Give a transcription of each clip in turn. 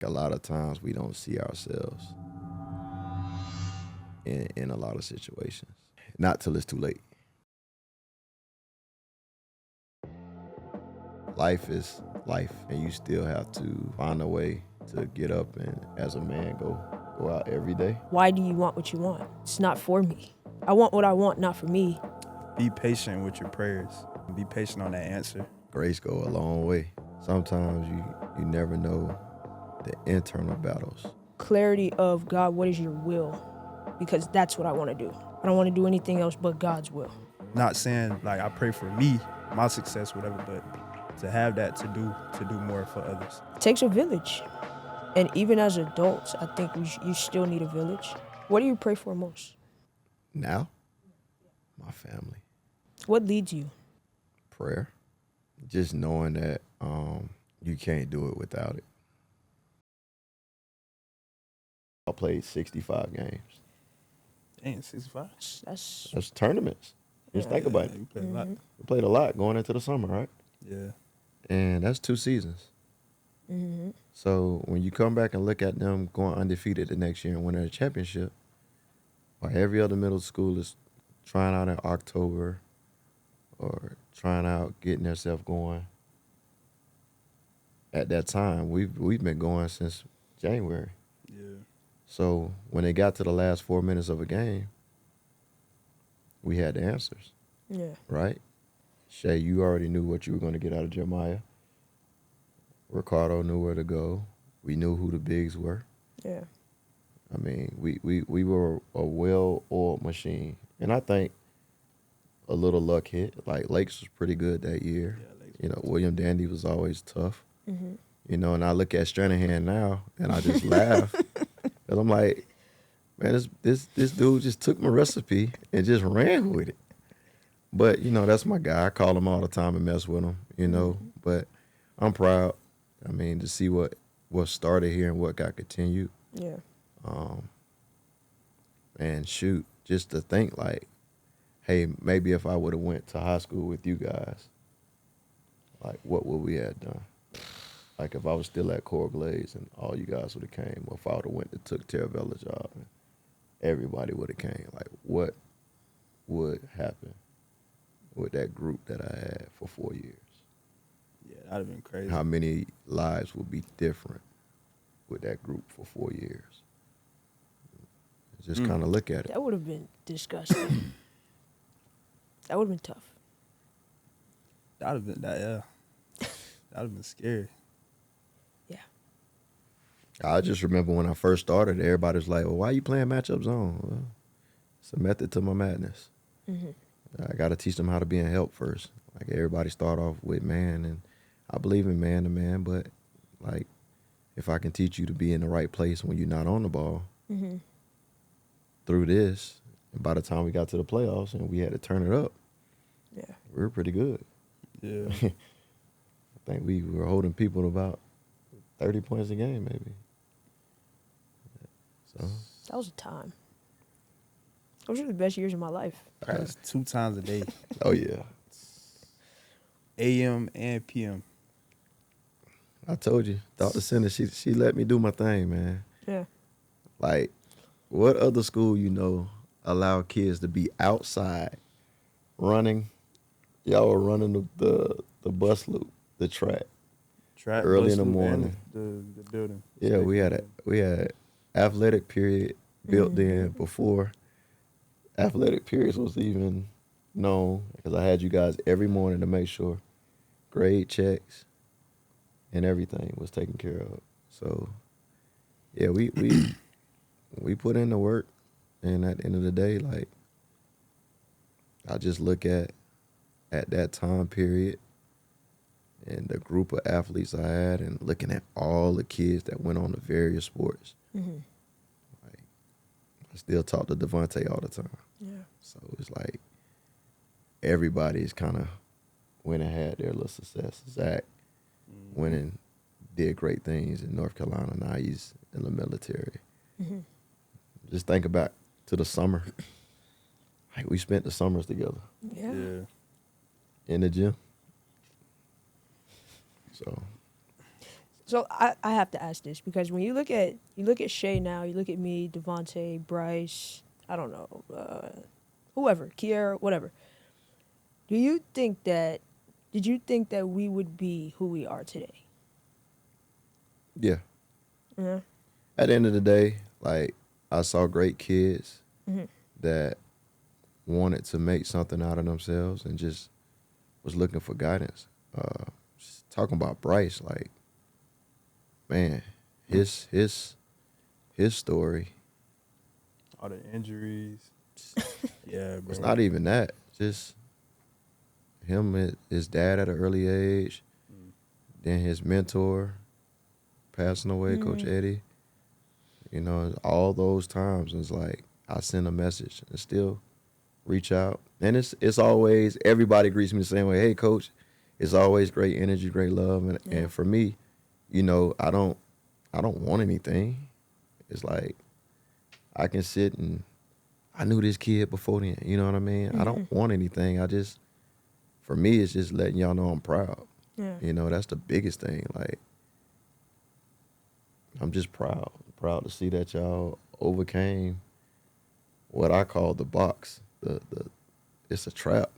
A lot of times we don't see ourselves in a lot of situations. Not till it's too late. Life is life, and you still have to find a way to get up and, as a man, go out every day. Why do you want what you want? It's not for me. I want what I want, not for me. Be patient with your prayers. Be patient on that answer. Grace go a long way. Sometimes you never know the internal battles. Clarity of God, what is your will? Because that's what I want to do. I don't want to do anything else but God's will. Not saying like I pray for me, my success, whatever, but to have that to do more for others. It takes a village. And even as adults, I think you still need a village. What do you pray for most? Now, my family. What leads you? Prayer. Just knowing that you can't do it without it. I played 65 games. Dang, 65? That's tournaments. Just think about it. You played a lot. We played a lot going into the summer, right? Yeah. And that's 2 seasons. Mm-hmm. So when you come back and look at them going undefeated the next year and winning a championship, while every other middle school is trying out in October or trying out getting themselves going, at that time we've been going since January. Yeah. So when they got to the last 4 minutes of a game, we had the answers. Yeah. Right? Shay, you already knew what you were going to get out of Jeremiah. Ricardo knew where to go. We knew who the bigs were. Yeah. I mean, we were a well-oiled machine. And I think a little luck hit. Like, Lakes was pretty good that year. Yeah, William Dandy was always tough. Mm-hmm. And I look at Stranahan now, and I just laugh. Because I'm like, man, this dude just took my recipe and just ran with it. But, that's my guy. I call him all the time and mess with him, Mm-hmm. But I'm proud, to see what started here and what got continued. Yeah. And shoot, just to think like, hey, maybe if I would have went to high school with you guys, like what would we have done? Like if I was still at Core Glaze and all you guys would have came, or if I would have went and took Terravella's job and everybody would have came, like what would happen with that group that I had for 4 years? Yeah, that'd have been crazy. How many lives would be different with that group for 4 years? Just kind of look at it. That would have been disgusting. That would have been tough. That'd have been that, yeah. That'd have been scary. Yeah. I just remember when I first started, everybody was like, well, why you playing matchup zone? Well, it's a method to my madness. Mm-hmm. I got to teach them how to be in help first. Like everybody start off with man, and I believe in man to man, but like if I can teach you to be in the right place when you're not on the ball Mm-hmm. through this, and by the time we got to the playoffs and we had to turn it up, Yeah. we were pretty good. Yeah. I think we were holding people to about 30 points a game, maybe. So That was a time. Those were the best years of my life. Practice 2 times a day, oh yeah, AM and PM. I told you, Dr. Center, she let me do my thing, man. Yeah. Like, what other school allow kids to be outside running? Y'all were running the bus loop, the track. Track, Early bus in the loop, morning. and the building. Yeah, we had athletic period built in before athletic periods was even known, because I had you guys every morning to make sure grade checks and everything was taken care of. So yeah, we put in the work, and at the end of the day, like I just look at that time period and the group of athletes I had, and looking at all the kids that went on to various sports. Mm-hmm. Like, I still talk to Devontae all the time. Yeah. So it's like everybody's kind of went and had their little success. Zach went and did great things in North Carolina. Now he's in the military. Mm-hmm. Just think about to the summer. Like we spent the summers together Yeah. Yeah. in the gym. So So I have to ask this because when you look at Shay now, you look at me, Devontae, Bryce, I don't know, whoever, Kiera, whatever. Do you think that? Did you think that we would be who we are today? Yeah. Yeah. At the end of the day, like I saw great kids Mhm. that wanted to make something out of themselves and just was looking for guidance. Just talking about Bryce, like, man, his story. All the injuries. Yeah, bro. It's not even that. Just him, his dad at an early age, then his mentor passing away, Coach Eddie. You know, all those times it's like I send a message and still reach out, and it's always everybody greets me the same way. Hey, Coach, it's always great energy, great love, and for me, you know, I don't want anything. It's like I can sit and I knew this kid before then. You know what I mean? I don't want anything. For me, it's just letting y'all know I'm proud. Yeah. You know, that's the biggest thing. Like, I'm just proud to see that y'all overcame what I call the box. It's a trap.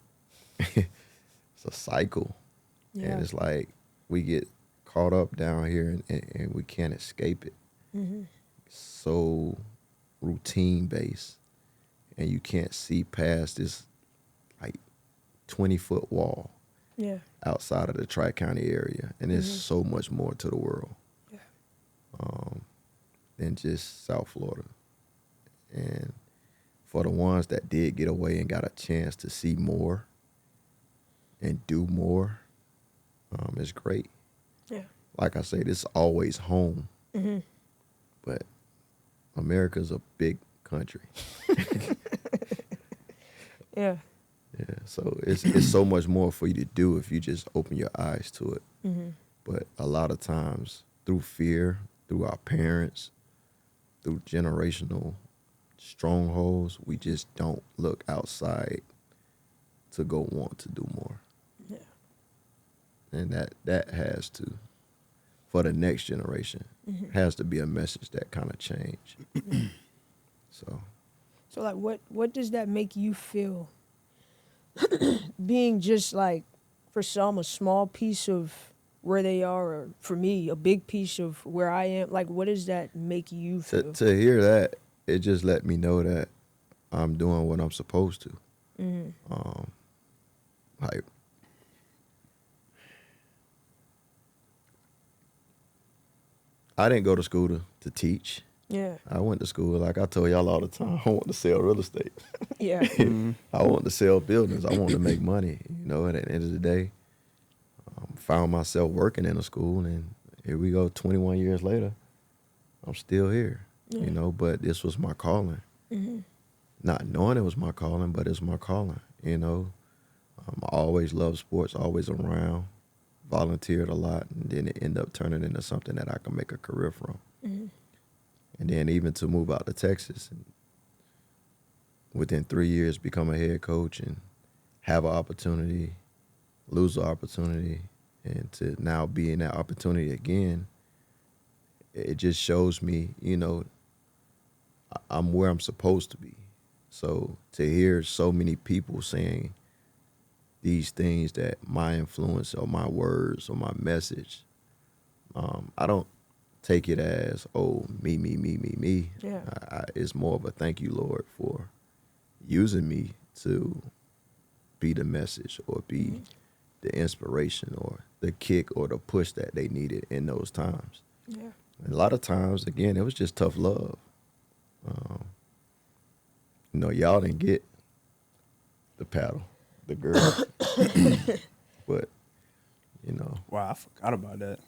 It's a cycle. Yeah. And it's like we get caught up down here and we can't escape it. Mm-hmm. So routine based, and you can't see past this like 20-foot wall Yeah. outside of the Tri-County area, and there's so much more to the world than just South Florida. And for the ones that did get away and got a chance to see more and do more, it's great. Yeah. Like I say, this is always home, but America's a big country. Yeah. Yeah, so it's so much more for you to do if you just open your eyes to it. But a lot of times, through fear, through our parents, through generational strongholds, we just don't look outside to go want to do more. Yeah. And that has to, for the next generation, has to be a message that kind of change. So like, what does that make you feel? Being just like, for some, a small piece of where they are, or for me, a big piece of where I am. Like, what does that make you feel? to hear that, it just let me know that I'm doing what I'm supposed to. Like, I didn't go to school to teach. Yeah. I went to school, like I told y'all all the time, I want to sell real estate. Yeah. I want to sell buildings. I want to make money. You know, and at the end of the day, found myself working in a school, and here we go, 21 years later, I'm still here. You know, but this was my calling. Not knowing it was my calling, but it's my calling. You know, I always loved sports, always around, volunteered a lot, and then it ended up turning into something that I can make a career from. And then even to move out to Texas, and within 3 years become a head coach and have an opportunity, lose the opportunity, and to now be in that opportunity again, it just shows me, you know, I'm where I'm supposed to be. So to hear so many people saying these things, that my influence or my words or my message, I don't take it as, oh, me. Yeah. It's more of a thank you, Lord, for using me to be the message or be the inspiration or the kick or the push that they needed in those times. Yeah. And a lot of times, again, it was just tough love. You know, y'all didn't get the paddle, the girl. But, you know. Wow, I forgot about that.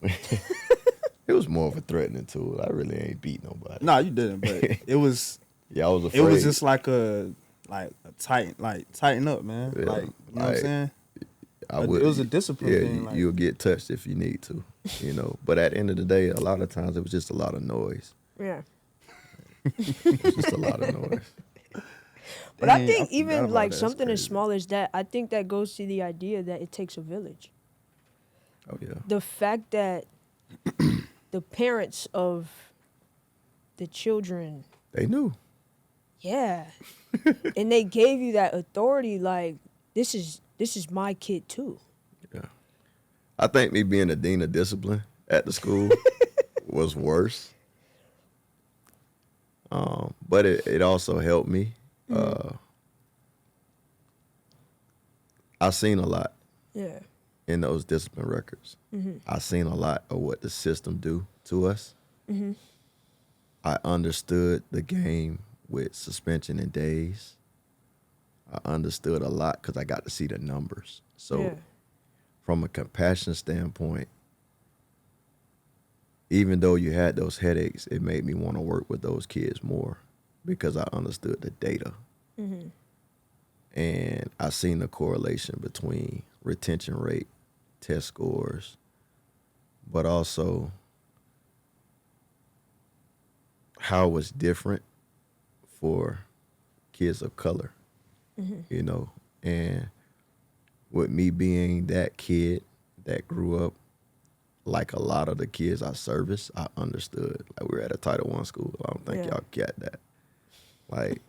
It was more of a threatening tool. I really ain't beat nobody. No, you didn't, but it was. Yeah, I was afraid. It was just like a tighten up, man. Yeah, like, you know what I'm saying? It was a discipline thing. Like, you'll get touched if you need to, you know. But at the end of the day, a lot of times it was just a lot of noise. Yeah. It was just a lot of noise. But Dang, I think I even forgot about like that. That's something as crazy. small as that, I think that goes to the idea that it takes a village. Oh, yeah. The fact that the parents of the children, They knew. yeah, and they gave you that authority. Like this is my kid too. Yeah. I think me being the dean of discipline at the school was worse. But it also helped me. I seen a lot Yeah. in those discipline records. I seen a lot of what the system do to us. I understood the game with suspension and days. I understood a lot because I got to see the numbers. So Yeah. from a compassion standpoint, even though you had those headaches, it made me want to work with those kids more because I understood the data. And I seen the correlation between retention rate, test scores, but also how it was different for kids of color, you know. And with me being that kid that grew up like a lot of the kids I serviced, I understood. Like, we were at a Title I school. I don't think Yeah. y'all get that. Like,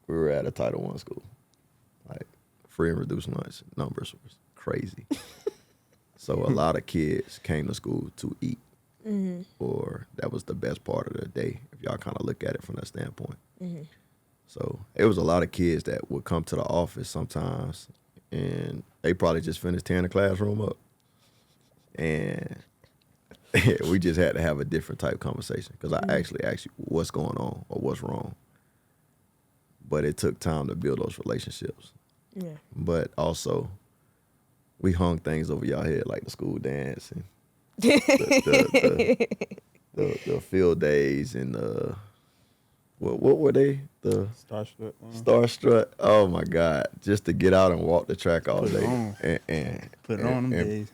we were at a Title I school. Like, free and reduced lunch numbers was crazy. So a lot of kids came to school to eat. Or that was the best part of the day, if y'all kind of look at it from that standpoint. So it was a lot of kids that would come to the office sometimes, and they probably just finished tearing the classroom up. And we just had to have a different type of conversation because I actually asked you what's going on or what's wrong. But it took time to build those relationships. Yeah. But also, we hung things over y'all head like the school dance and the field days and what were they? The Starstruck. Star Strut. Oh my God! Just to get out and walk the track all Put it day on. and Put it on them days.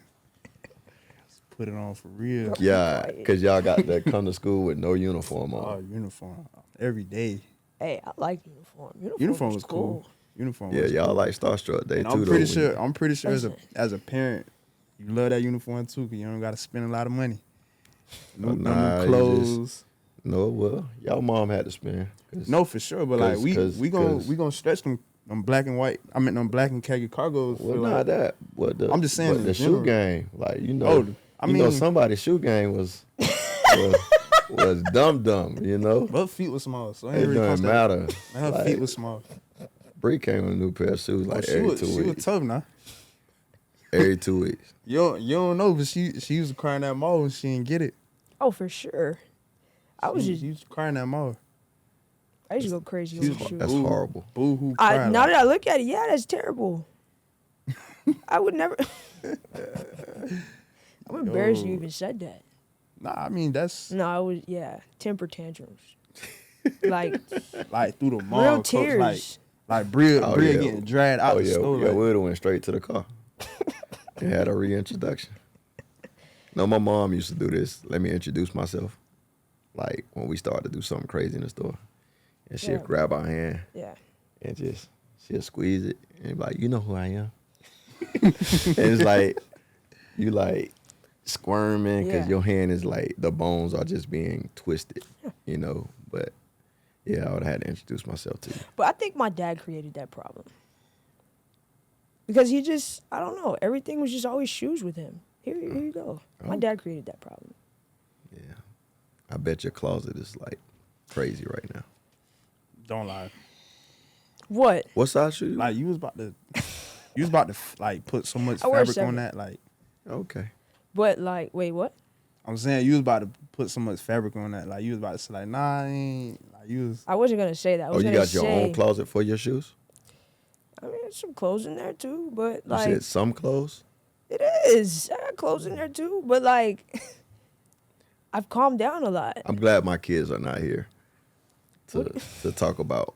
Put it on for real. Yeah, because y'all got to come to school with no uniform Oh, on. uniform every day. Hey, I like uniform. Uniform was cool. Uniform. Yeah, was y'all cool. like Starstruck Day And too. I'm though, pretty when sure. you- I'm pretty sure Listen. as a parent, you love that uniform too, because you don't got to spend a lot of money. No, no nah, new you clothes. No, well, y'all mom had to spend. 'Cause- No, for sure. But like we 'cause- gonna stretch them black and white. I mean them black and khaki cargos. Well, for not like, that. What the, I'm just saying but in the general. shoe game, like you know, Oh, I you know mean- somebody's shoe game was dumb. You know, But her feet was small, so it ain't it really doesn't comfortable. matter. Man, her Like, feet was small. Bree came with a new pair of shoes like she every was 2 she was weeks. tough now. Every 2 weeks. You don't know, but she used to cry in that mall when she didn't get it. Oh, for sure. I was She just, used to cry in that mall. I used to go crazy She on was the shoes. That's horrible. Boo hoo cry. Now that I look at it, yeah, that's terrible. I would never. I'm embarrassed you Yo. even said that. Nah, I mean that's No, I was, yeah, temper tantrums. Like like through the mall. real coach, tears. Like Bria Oh, yeah. yeah. Getting dragged out Oh the yeah, store. yeah, like, we would have went straight to the car. And had a reintroduction. No, my mom used to do this. Let me introduce myself. Like when we started to do something crazy in the store, and she'll Yeah. grab our hand Yeah. and just she'll squeeze it and be like, you know who I am. And it's like you like squirming because Yeah. your hand is like the bones are just being twisted, you know. But yeah, I would have had to introduce myself to you. But I think my dad created that problem. Because he just, I don't know, everything was just always shoes with him. Here you go. My Oh. dad created that problem. Yeah, I bet your closet is like crazy right now. don't lie. What? What size shoe? you- Like you was about to like put so much I wear fabric on 7. that. Like Okay. But like, wait, what? I'm saying, you was about to put so much fabric on that. Like you was about to say like, nah, I ain't. Like you was. I wasn't gonna say that. I Oh, was you gonna got your say, own closet for your shoes? I mean, there's some clothes in there too, but You like, said some clothes? it is. I got clothes in there too, but like, I've calmed down a lot. I'm glad my kids are not here to talk about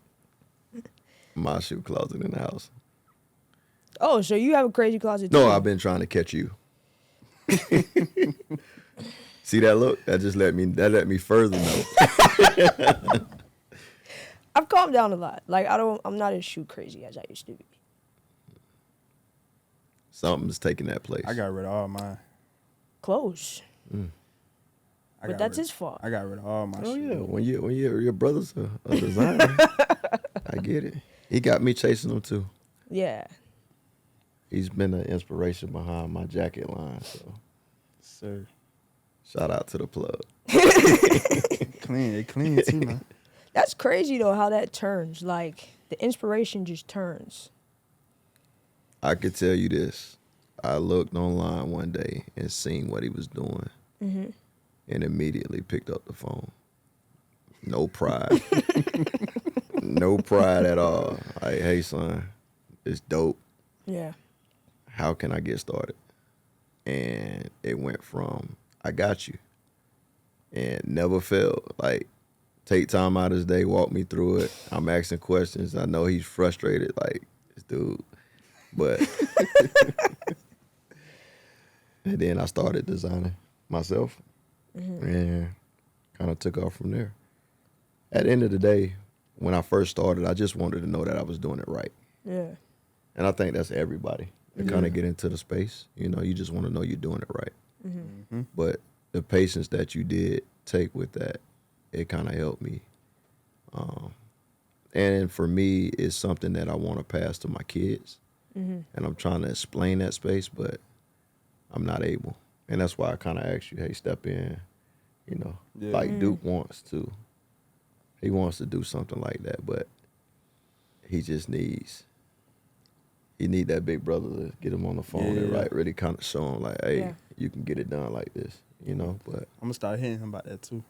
my shoe closet in the house. Oh, so you have a crazy closet too? No, I've been trying to catch you. See that look? That let me further know. I've calmed down a lot. Like, I'm not as shoe crazy as I used to be. Something's taking that place. I got rid of all mine. Clothes. But that's his fault. I got rid of all my Oh shit. yeah, when your brother's a designer, I get it. He got me chasing him too. Yeah. He's been an inspiration behind my jacket line. So Sir. shout out to the plug. Clean. They clean too, man. That's crazy though how that turns. Like the inspiration just turns. I could tell you this. I looked online one day and seen what he was doing, and immediately picked up the phone. No pride. No pride at all. Like, hey son, it's dope. Yeah. How can I get started? And it went from I got you, and never failed. Like, take time out of his day, walk me through it. I'm asking questions. I know he's frustrated, like this dude, but and then I started designing myself, and kind of took off from there. At the end of the day, when I first started, I just wanted to know that I was doing it right, Yeah. and I think that's everybody to kind of get into the space. You know, you just want to know you're doing it right. But the patience that you did take with that, it kind of helped me. And for me, it's something that I want to pass to my kids. And I'm trying to explain that space, but I'm not able. And that's why I kind of asked you, hey, step in, you know, like Duke wants to. He wants to do something like that, but he just needs, he need that big brother to get him on the phone and like really kind of show him like, hey, you can get it done like this, you know. But I'm gonna start hitting him about that too.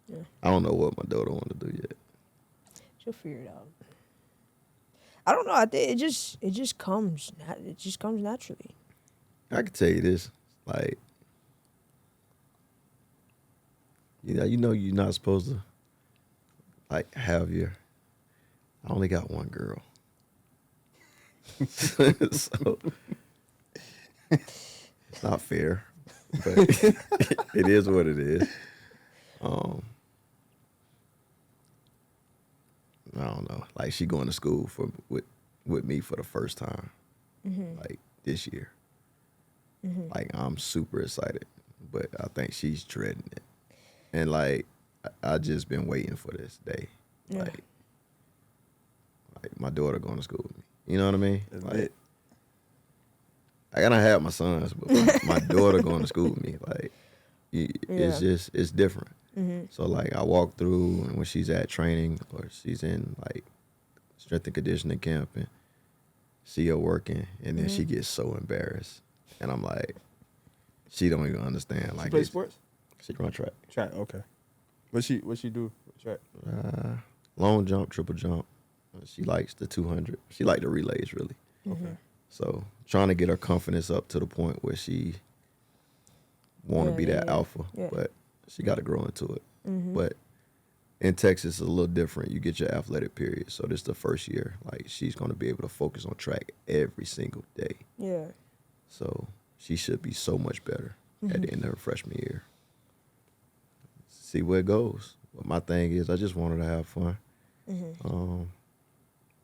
Yeah. I don't know what my daughter want to do yet. She'll figure it out. I don't know. I think it just comes. It just comes naturally. I can tell you this, like, you know you're not supposed to, like, have your, I only got one girl. So, it's not fair, but it is what it is. I don't know. Like, she going to school with me for the first time, like, this year. Like, I'm super excited, but I think she's dreading it. And, like, I just been waiting for this day. Yeah. Like, my daughter going to school with me. You know what I mean? That's Like, it. I gotta have my sons, but my daughter going to school with me. Like, it's just, it's different. So, like, I walk through, and when she's at training or she's in, like, strength and conditioning camp, and see her working, and then she gets so embarrassed. And I'm like, she don't even understand. Like, She play sports? She run track. Track, okay. What she do? Track. Long jump, triple jump. She likes the 200. She like the relays, really. Okay. So trying to get her confidence up to the point where she want to be that alpha, but she got to grow into it. But in Texas, it's a little different. You get your athletic period. So this is the first year. Like, she's going to be able to focus on track every single day. Yeah. So she should be so much better at the end of her freshman year. See where it goes. But my thing is, I just want her to have fun.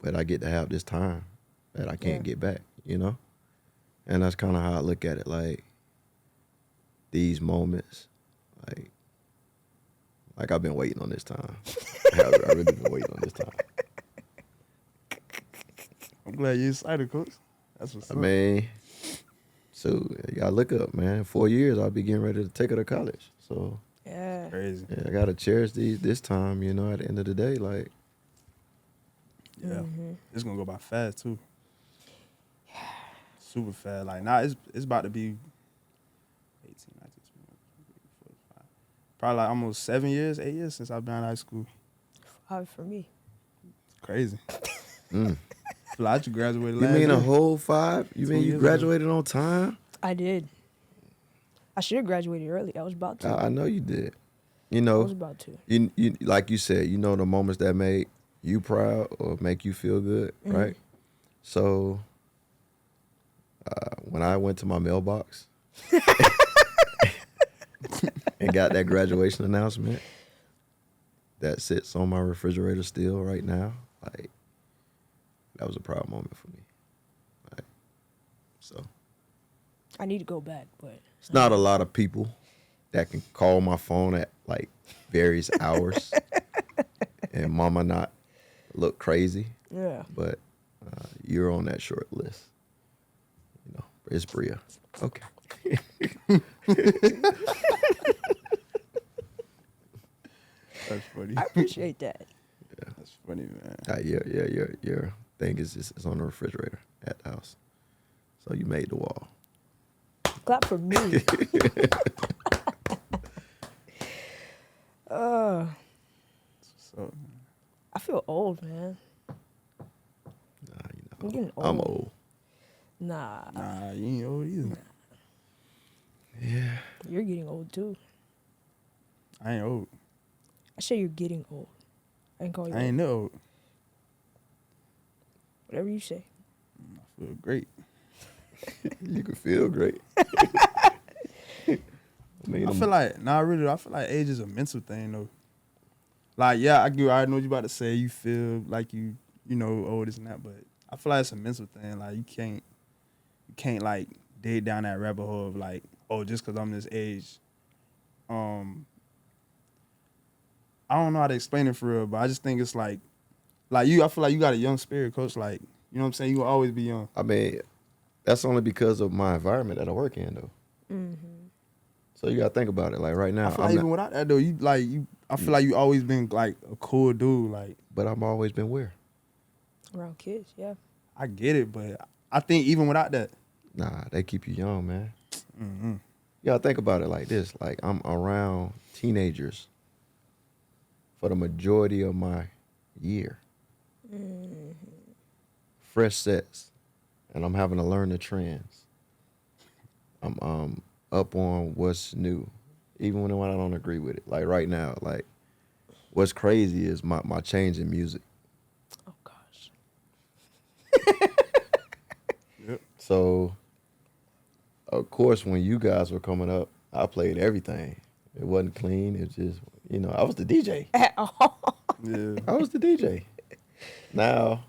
But I get to have this time that I can't get back, you know? And that's kind of how I look at it. Like, these moments, like I've been waiting on this time. I really been waiting on this time. I'm glad you excited, Coach. That's what's I up. mean, so you gotta look up, man. In 4 years, I'll be getting ready to take her to college. So Yeah. Crazy. yeah, I gotta cherish this time, you know, at the end of the day. Like, Yeah. It's gonna go by fast too. Super fast. Like now it's about to be 18, 19, 20, 25. Probably like almost 8 years since I've been in high school. 5 for me. It's crazy. mm. Feel like you graduated You last mean a year. whole 5? You 2 mean you years graduated on time? I did. I should have graduated early. I was about to. I know you did. You I know, was about to. you like you said, you know the moments that made you proud or make you feel good, right? So when I went to my mailbox and got that graduation announcement that sits on my refrigerator still right now, like, that was a proud moment for me. Like, so I need to go back, but it's not a lot of people that can call my phone at like various hours and mama not look crazy. Yeah. But you're on that short list. You know, it's Briah. Okay. That's funny. I appreciate that. That's funny, man. Your thing is on the refrigerator at the house. So you made the wall. Clap for me. So I feel old, man. Nah, you know, I'm getting I'm old. old. Nah, nah, you ain't old either. Yeah. you're getting old too. I ain't old. I say you're getting old. I can call you I old. ain't no old. Whatever you say. I feel great. You can feel great. I mean, I feel like I feel like age is a mental thing though. Like, yeah, I know what you about to say. You feel like you know, old this and that, but I feel like it's a mental thing. Like you can't like dig down that rabbit hole of like, oh, just because I'm this age. I don't know how to explain it for real, but I just think it's like you. I feel like you got a young spirit, coach. Like, you know what I'm saying? You will always be young. I mean, that's only because of my environment that I work in, though. Mm-hmm. So you got to think about it. Like right now, I feel like even without that though, I feel like you always been like a cool dude. Like, but I've always been where? Around kids, yeah. I get it, but I think even without that, Nah, they keep you young, man. mm-hmm. You got to think about it like this. Like I'm around teenagers for the majority of my year. Fresh sets, and I'm having to learn the trends. I'm up on what's new, even when I don't agree with it. Like right now, like what's crazy is my change in music. Oh gosh. Yep. So, of course, when you guys were coming up, I played everything. It wasn't clean. It just, I was the DJ. At all. Yeah. I was the DJ. Now,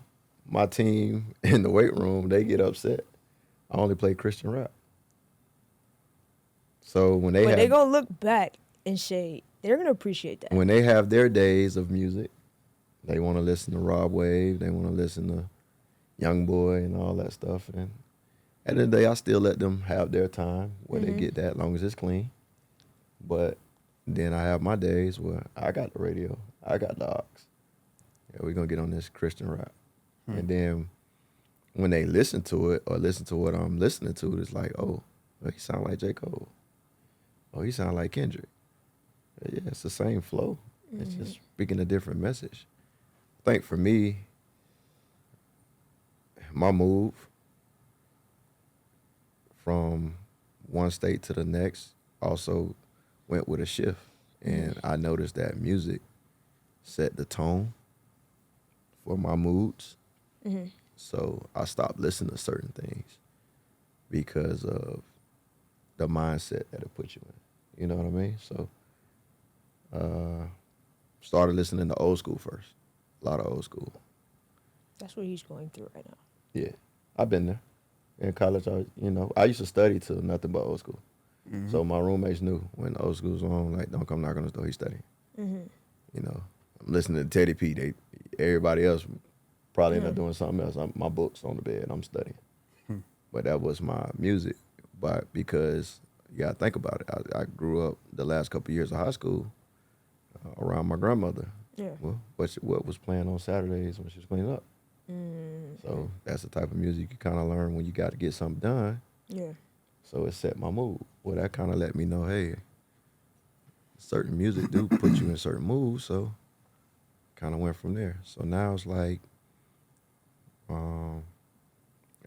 my team in the weight room, they get upset. I only play Christian rap. So when But they gonna look back and say they're gonna appreciate that. when they have their days of music, they want to listen to Rob Wave. They want to listen to Young Boy and all that stuff. And at the end of the day, I still let them have their time where they get that, as long as it's clean. But then I have my days where I got the radio, I got the aux. Yeah, we're gonna get on this Christian rap. And then when they listen to it or listen to what I'm listening to, it's like, oh, well, he sound like J. Cole. Oh, he sound like Kendrick. Yeah, it's the same flow. It's just speaking a different message. I think for me, my move from one state to the next also went with a shift. And I noticed that music set the tone for my moods. So I stopped listening to certain things because of the mindset that it put you in. You know what I mean? So started listening to old school first. A lot of old school. That's what he's going through right now. Yeah. I've been there. In college, I used to study to nothing but old school. So my roommates knew when the old school was on, like, don't come knock on the door, he's studying. You know, I'm listening to Teddy P. Everybody else probably end up doing something else. My book's on the bed, I'm studying. But that was my music. But because you got to think about it, I grew up the last couple of years of high school around my grandmother. Yeah. Well, what was playing on Saturdays when she was cleaning up. So that's the type of music you kind of learn when you got to get something done. Yeah. So it set my mood. Well, that kind of let me know, hey, certain music do put you in certain moods. So kind of went from there. So now it's like,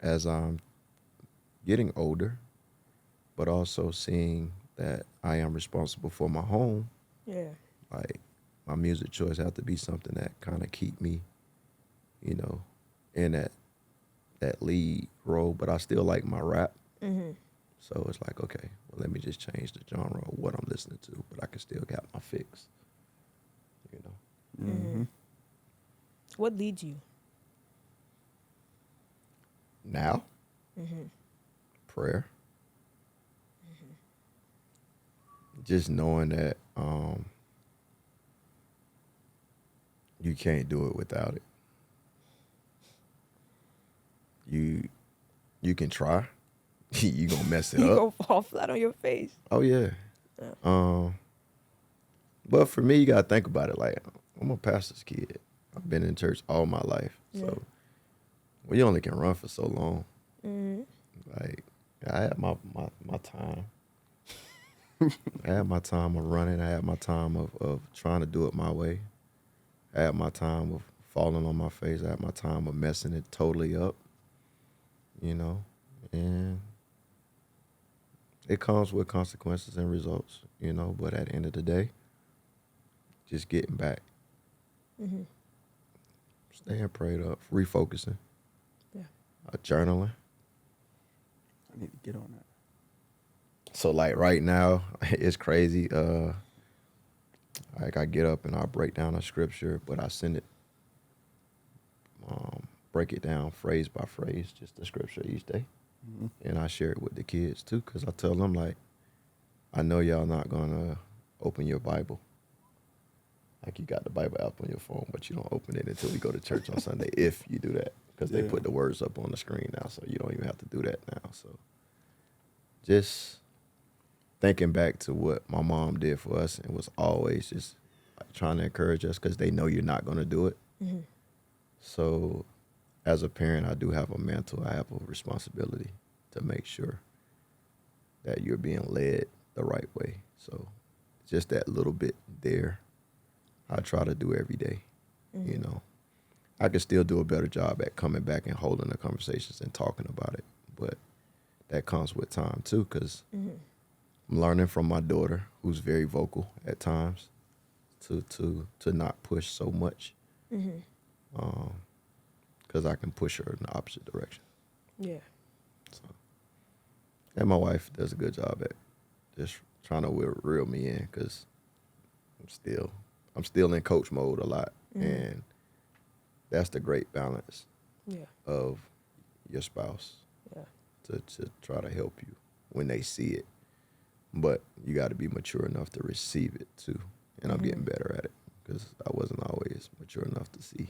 as I'm getting older, but also seeing that I am responsible for my home, Yeah. like my music choice have to be something that kind of keep me, in that lead role. But I still like my rap. So it's like, okay, well, let me just change the genre of what I'm listening to, but I can still get my fix. What leads you? Now, prayer. just knowing that you can't do it without it. You can try. You gonna mess it You up. go fall flat on your face. Oh yeah. Yeah. But for me, you gotta think about it. Like, I'm a pastor's kid. I've been in church all my life, Yeah. so we only can run for so long. Mm-hmm. Like, I had my time. I had my time of running. I had my time of trying to do it my way. I had my time of falling on my face. I had my time of messing it totally up. You know, and it comes with consequences and results. You know, but at the end of the day, just getting back, Mm-hmm. staying prayed up, refocusing, Yeah. journaling. I need to get on that. So like right now, it's crazy. Like I get up and I break down a scripture, but I send it, break it down phrase by phrase, just the scripture each day, and I share it with the kids too, cause I tell them like, I know y'all not gonna open your Bible. Like you got the Bible app on your phone, but you don't open it until we go to church on Sunday. If you do that, because they Yeah. put the words up on the screen now, so you don't even have to do that now. So just thinking back to what my mom did for us and was always just like trying to encourage us because they know you're not going to do it. Mm-hmm. So as a parent, I do have a mantle. I have a responsibility to make sure that you're being led the right way. So just that little bit there, I try to do every day. Mm-hmm. You know, I can still do a better job at coming back and holding the conversations and talking about it. But that comes with time too, because Mm-hmm. I'm learning from my daughter, who's very vocal at times, to not push so much, Mm-hmm. because I can push her in the opposite direction. Yeah. So, and my wife does a good job at just trying to reel me in, because I'm still in coach mode a lot, and that's the great balance Yeah. of your spouse Yeah. to try to help you when they see it. But you got to be mature enough to receive it too. And I'm getting better at it, because I wasn't always mature enough to see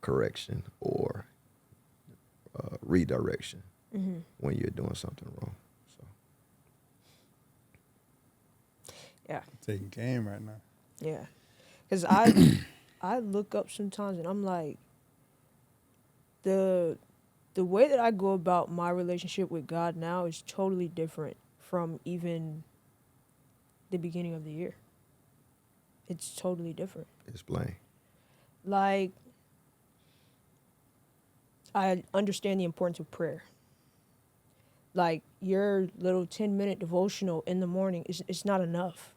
correction or redirection Mm-hmm. when you're doing something wrong. So Yeah. Taking game right now. Yeah. Because I look up sometimes and I'm like, the way that I go about my relationship with God now is totally different from even the beginning of the year. It's totally different. explain. Like, I understand the importance of prayer. Like, your little 10-minute devotional in the morning it's not enough.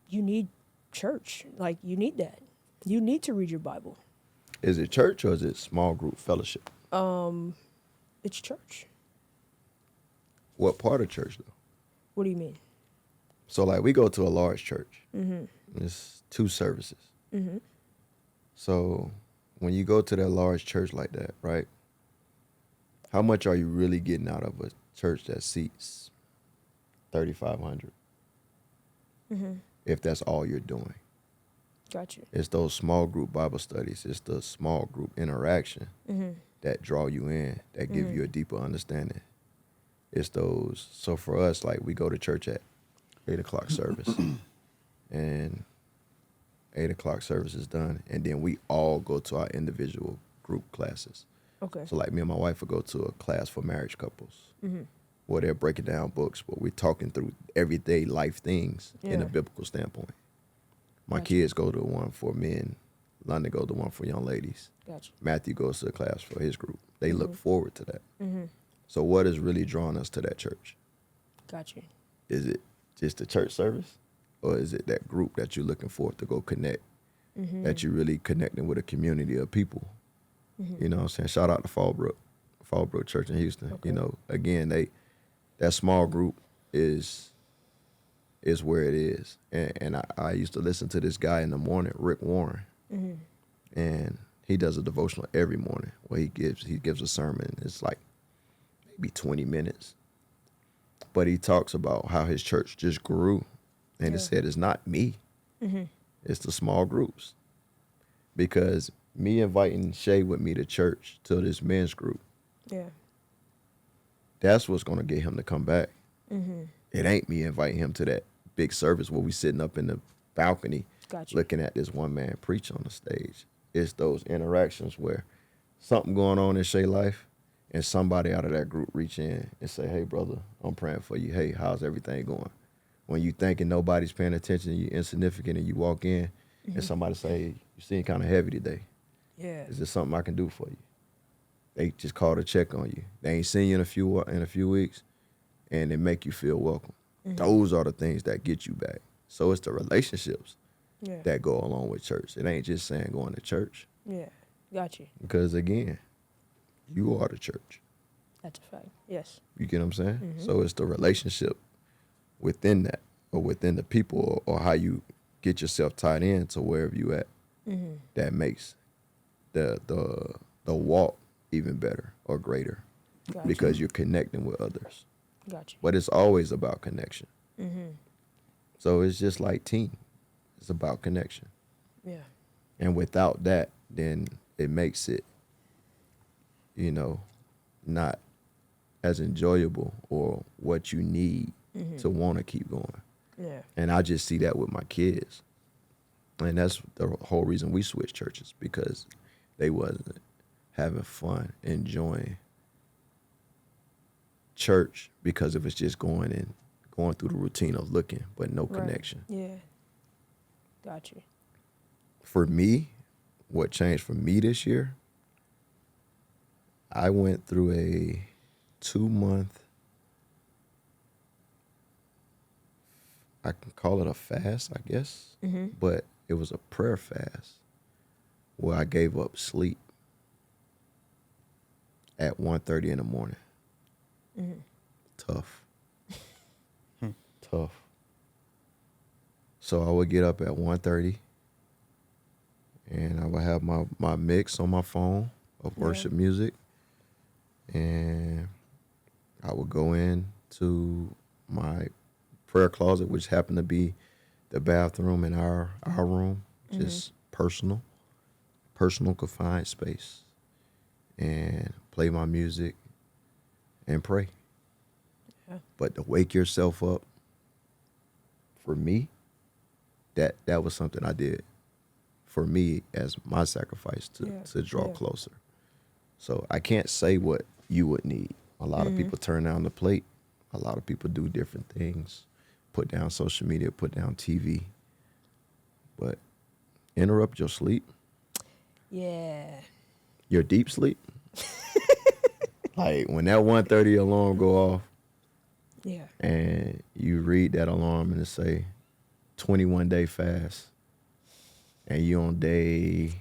You need church. Like, you need that. You need to read your Bible. Is it church or is it small group fellowship? It's church. What part of church though? What do you mean? So like we go to a large church. Mm-hmm. It's 2 services. Mm-hmm. So when you go to that large church like that, right? How much are you really getting out of a church that seats 3,500? Mm-hmm. If that's all you're doing. Got you. It's those small group Bible studies. It's the small group interaction Mm-hmm. that draw you in, that give you a deeper understanding. It's those. So for us, like we go to church at 8 o'clock service, and 8 o'clock service is done, and then we all go to our individual group classes. Okay. So like me and my wife will go to a class for marriage couples, Mm-hmm. where they're breaking down books, but we're talking through everyday life things in a Yeah. biblical standpoint. My Gotcha. kids go to one for men. London go to one for young ladies. Gotcha. Matthew goes to a class for his group. They look forward to that. Mm-hmm. So what is really drawing us to that church? Got you. Is it just the church service? Or is it that group that you're looking for to go connect? Mm-hmm. That you're really connecting with a community of people? Mm-hmm. You know what I'm saying? Shout out to Fallbrook Church in Houston. Okay. You know, again, that small group is where it is. And I used to listen to this guy in the morning, Rick Warren. Mm-hmm. And he does a devotional every morning where he gives a sermon. It's like maybe 20 minutes. But he talks about how his church just grew. And he Yeah. said, it's not me, Mm-hmm. it's the small groups. Because me inviting Shay with me to church to this men's group, Yeah. that's what's going to get him to come back. Mm-hmm. It ain't me inviting him to that big service where we sitting up in the balcony Gotcha. looking at this one man preach on the stage. It's those interactions where something going on in Shay's life and somebody out of that group reach in and say, hey, brother, I'm praying for you. Hey, how's everything going? When you thinking nobody's paying attention, you insignificant, and you walk in and somebody say, hey, you seem kind of heavy today. Yeah. Is there something I can do for you? They just call to check on you. They ain't seen you in a few weeks, and they make you feel welcome. Those are the things that get you back. So it's the relationships Yeah. that go along with church. It ain't just saying going to church. Yeah. Got you. Because again, you are the church. That's a fact. Yes. You get what I'm saying? So it's the relationship within that, or within the people, or how you get yourself tied in to wherever you at, that makes the walk even better or greater, Gotcha. because you're connecting with others. Gotcha. But it's always about connection. So it's just like team. It's about connection. Yeah. And without that, then it makes it, not as enjoyable or what you need to want to keep going. Yeah. And I just see that with my kids. And that's the whole reason we switched churches, because they wasn't having fun, enjoying church, because it was just going through the routine of looking, but no Right. connection. Yeah. Got you. For me, what changed for me this year, I went through a 2-month, I can call it a fast, I guess, but it was a prayer fast where I gave up sleep at 1:30 in the morning. Tough. Tough. So I would get up at 1:30 and I would have my mix on my phone of worship music, and I would go into my prayer closet, which happened to be the bathroom in our room, just personal confined space, and play my music and pray. Yeah. But to wake yourself up, for me, that was something I did for me as my sacrifice to draw Yeah. closer. So I can't say what you would need. A lot of people turn down the plate. A lot of people do different things, put down social media, put down TV. But interrupt your sleep, Yeah. your deep sleep. Like when that 1:30 alarm go off Yeah. and you read that alarm and it say 21-day fast, and you on day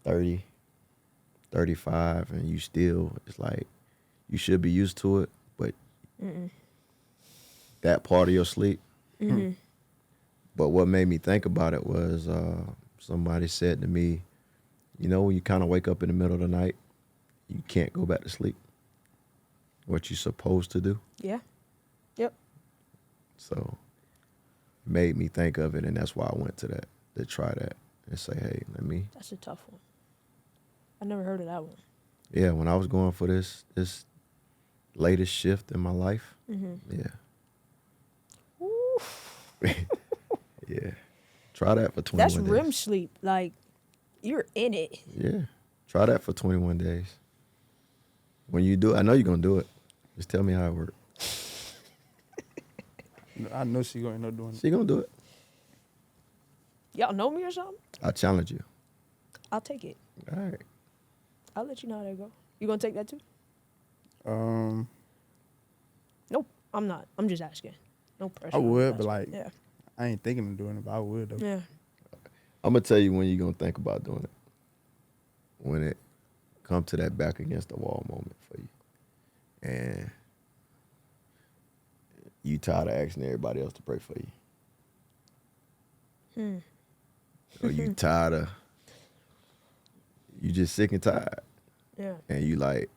30, 35, and you still, it's like you should be used to it, but that part of your sleep. But what made me think about it was somebody said to me, when you kind of wake up in the middle of the night, you can't go back to sleep. What you're supposed to do. Yeah. Yep. So it made me think of it, and that's why I went to that, to try that and say, hey, That's a tough one. I never heard of that one. yeah, when I was going for this latest shift in my life, yeah. Ooh. Yeah. Try that for 21 That's days. REM sleep. Like, you're in it. Yeah. Try that for 21 days. When you do it, I know you're going to do it. Just tell me how it works. I know she gonna end up doing it. She going to do it. Y'all know me or something? I challenge you. I'll take it. All right. I'll let you know how that go. You gonna take that too? Nope. I'm not. I'm just asking. No pressure. I I'm would, just but asking. like, I ain't thinking of doing it, but I would though. Yeah. I'm going to tell you when you're going to think about doing it. When it come to that back against the wall moment for you. And you tired of asking everybody else to pray for you. Or you tired of, you just sick and tired. Yeah. And you like,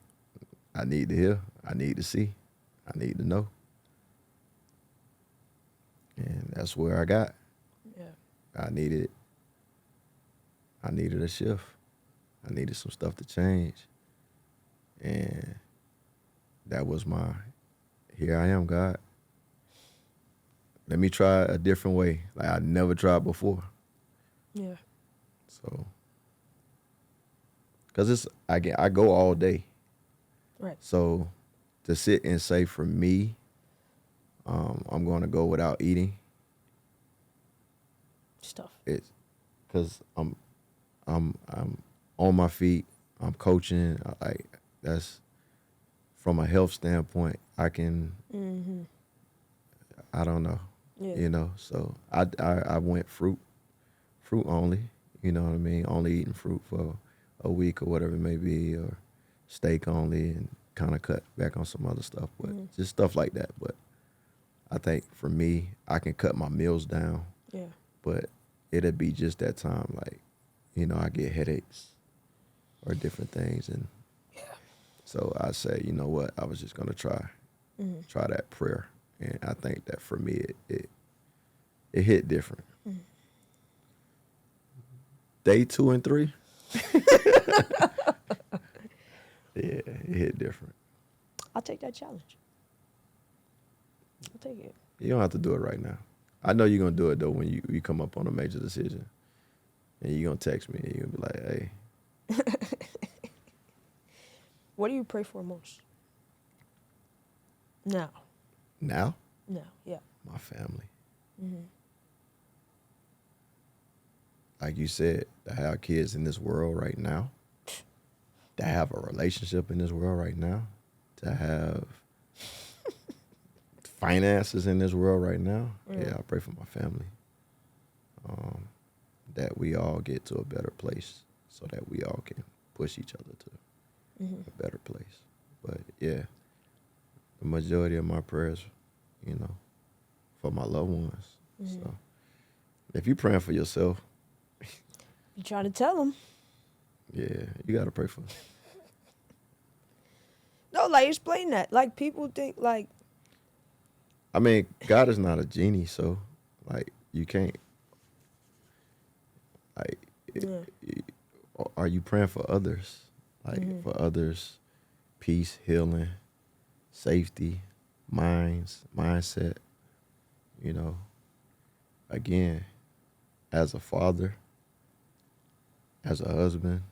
I need to hear, I need to see, I need to know. that's where I got. Yeah. I needed a shift. I needed some stuff to change. And that was my, here I am, God. Let me try a different way, like I never tried before. Yeah. So, cause I go all day. Right. So, to sit and say for me, I'm going to go without eating. Stuff. It's cause I'm on my feet. I'm coaching. Like that's from a health standpoint. I can. Mm-hmm. I don't know. Yeah. You know. So I went fruit only. You know what I mean? Only eating fruit for a week or whatever it may be, or steak only, and kind of cut back on some other stuff. But just stuff like that. But I think for me, I can cut my meals down. Yeah. But it'd be just that time, like, you know, I get headaches or different things, and so I say, you know what, I was just gonna try that prayer, and I think that for me, it hit different. Day 2 and 3, yeah, it hit different. I'll take that challenge. I'll take it. You don't have to do it right now. I know you're gonna do it though when you come up on a major decision, and you're gonna text me, and you're gonna be like, hey. What do you pray for most? Now. Now, No. Yeah. my family. Mm-hmm. Like you said, to have kids in this world right now, to have a relationship in this world right now, to have finances in this world right now, yeah, I pray for my family. That we all get to a better place so that we all can push each other to a better place. But yeah, the majority of my prayers, you know, for my loved ones. So if you're praying for yourself, You trying to tell them? yeah, you got to pray for them. No, like explain that. Like people think like. I mean, God is not a genie, so like you can't. Like, are you praying for others? Like for others, peace, healing, safety, mindset. You know, again, as a father, as a husband,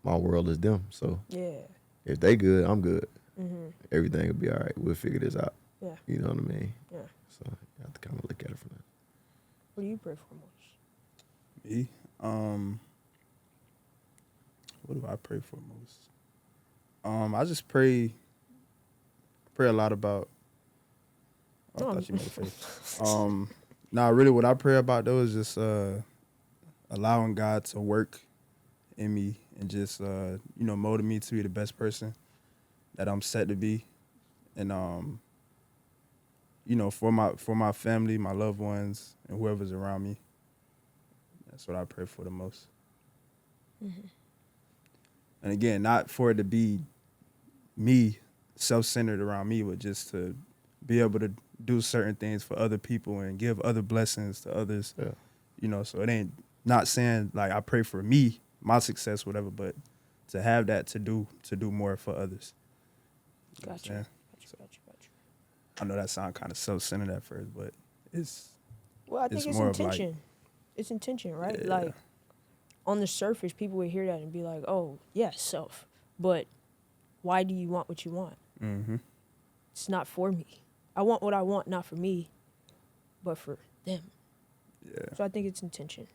my world is them. So Yeah. if they good, I'm good. Mm-hmm. Everything will be all right. We'll figure this out. Yeah. You know what I mean? Yeah. So you have to kind of look at it from that. What do you pray for most? Me? What do I pray for most? I just pray a lot about. Oh, I thought you made a face. Nah, really, what I pray about though is just allowing God to work in me and just molding me to be the best person that I'm set to be, and for my family, my loved ones, and whoever's around me. That's what I pray for the most. Mm-hmm. And again, not for it to be me, self-centered around me, but just to be able to do certain things for other people and give other blessings to others. Yeah. So it ain't not saying like I pray for me, my success, whatever, but to have that to do more for others. You know what I'm saying? Gotcha. I know that sounds kind of self-centered at first, but it's. Well, I think it's more of intention. like, It's intention, right? Yeah. Like, on the surface, people would hear that and be like, oh, yeah, self. But why do you want what you want? Mm-hmm. It's not for me. I want what I want, not for me, but for them. Yeah. So I think it's intention.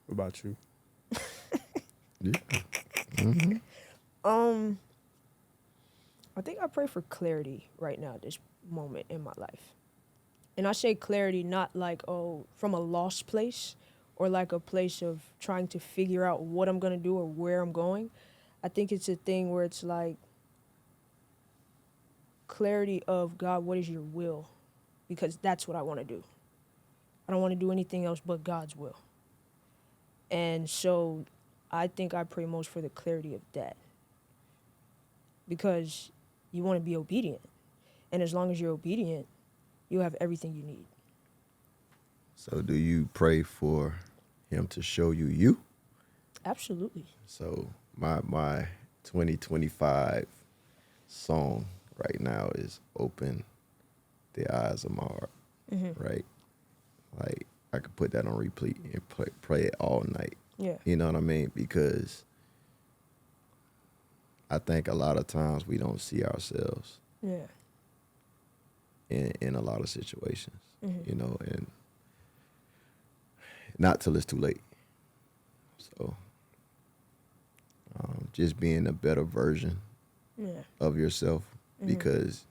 What about you? Yeah. Mm-hmm. I think I pray for clarity right now at this moment in my life. And I say clarity not like, oh, from a lost place or like a place of trying to figure out what I'm going to do or where I'm going. I think it's a thing where it's like clarity of, God, what is your will? Because that's what I want to do. I don't want to do anything else but God's will. And so I think I pray most for the clarity of that. Because you want to be obedient. And as long as you're obedient, you'll have everything you need. So do you pray for him to show you you? Absolutely. So my 2025 song right now is "Open the Eyes of My Heart." Right, like I could put that on repeat and pray it all night. Yeah. You know what I mean? Because I think a lot of times we don't see ourselves Yeah. in a lot of situations. You know, and not till it's too late. So just being a better version Yeah. of yourself because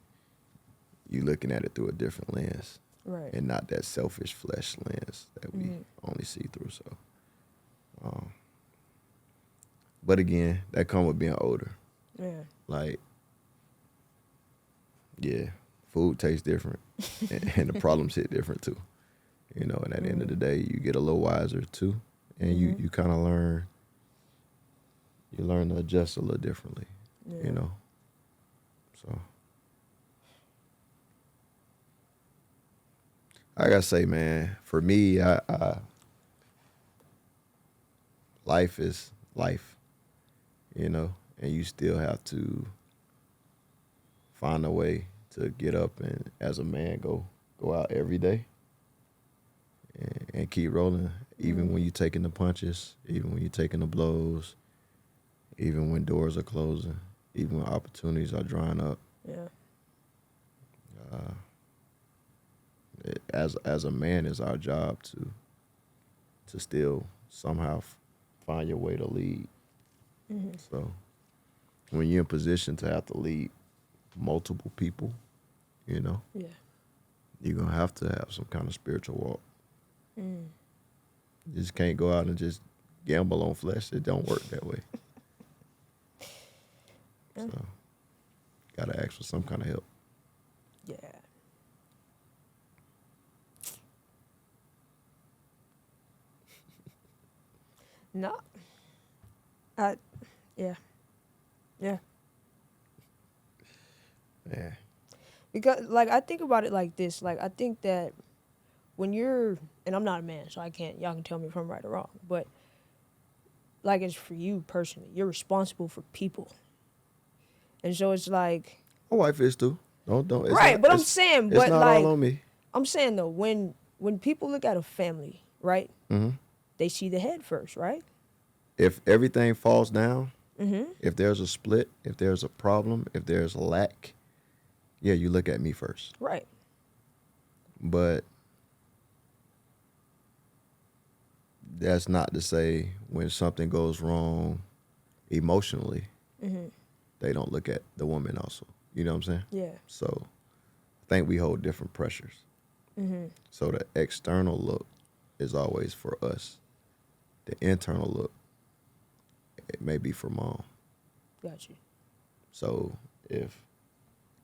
you're looking at it through a different lens Right. and not that selfish flesh lens that we only see through. So, but again, that come with being older. Yeah. Like, yeah, food tastes different and the problems hit different too. You know, and at the end of the day, you get a little wiser too, and you kind of learn. You learn to adjust a little differently. Yeah. You know, so I gotta say, man, for me, I life is life. You know, and you still have to find a way to get up and, as a man, go out every day and keep rolling, even when you're taking the punches, even when you're taking the blows, even when doors are closing, even when opportunities are drying up. Yeah. As a man, it's our job to still somehow find your way to lead. So when you're in position to have to lead multiple people, you know, Yeah. you're gonna have to have some kind of spiritual walk. You just can't go out and just gamble on flesh. It don't work that way. So gotta ask for some kind of help. Yeah. No. Yeah. Yeah. Yeah. Because like I think about it like this. Like I think that when you're and I'm not a man, so I can't y'all can tell me if I'm right or wrong, but like it's for you personally. You're responsible for people. And so it's like My wife is too. Don't. It's right, not, but I'm it's, saying, it's but not like all on me. I'm saying though, when people look at a family, right? Mm-hmm. They see the head first, right? If everything falls down, if there's a split, if there's a problem, if there's a lack, yeah, you look at me first. Right. But that's not to say when something goes wrong emotionally, they don't look at the woman also. You know what I'm saying? Yeah. So I think we hold different pressures. So the external look is always for us. The internal look, it may be for mom. Got you. So if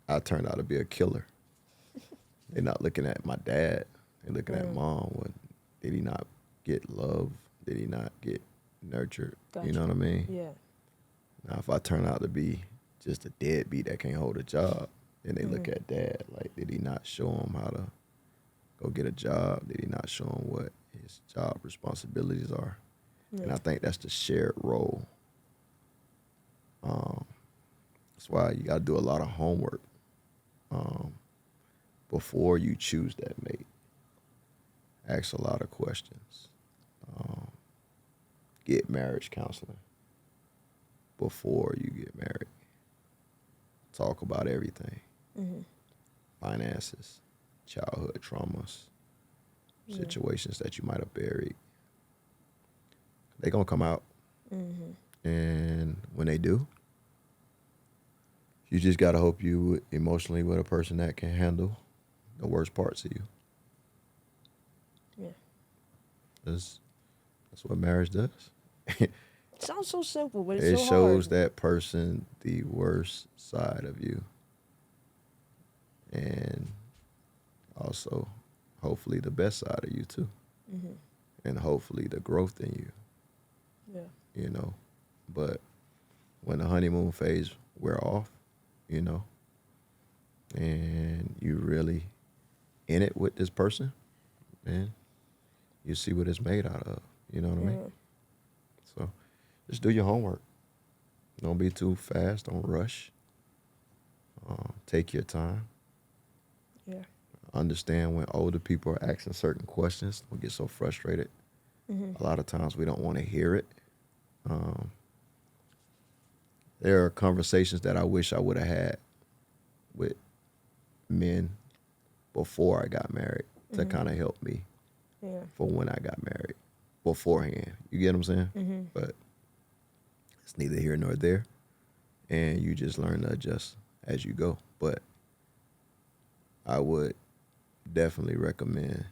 I turned out to be a killer, they're not looking at my dad. They're looking at mom. What, did he not get love? Did he not get nurtured? Got You know what I mean? Yeah. Now, if I turn out to be just a deadbeat that can't hold a job, then they look at dad like, did he not show him how to go get a job? Did he not show him what his job responsibilities are? And I think that's the shared role. That's why you got to do a lot of homework before you choose that mate. Ask a lot of questions. Get marriage counseling before you get married. Talk about everything. Finances, childhood traumas, situations that you might have buried. They're going to come out. And when they do, you just got to hope you emotionally with a person that can handle the worst parts of you. Yeah. That's what marriage does. Sounds so simple, but it's It so shows hard. that person the worst side of you. And also, hopefully, the best side of you, too. And hopefully, the growth in you, Yeah. you know. But when the honeymoon phase wear off, you know, and really in it with this person, man, you see what it's made out of. You know what I mean? So just do your homework. Don't be too fast. Don't rush. Take your time. Yeah. Understand when older people are asking certain questions. Don't get so frustrated. A lot of times we don't want to hear it. There are conversations that I wish I would have had with men before I got married to kind of help me Yeah. for when I got married beforehand. You get what I'm saying? But it's neither here nor there. And you just learn to adjust as you go. But I would definitely recommend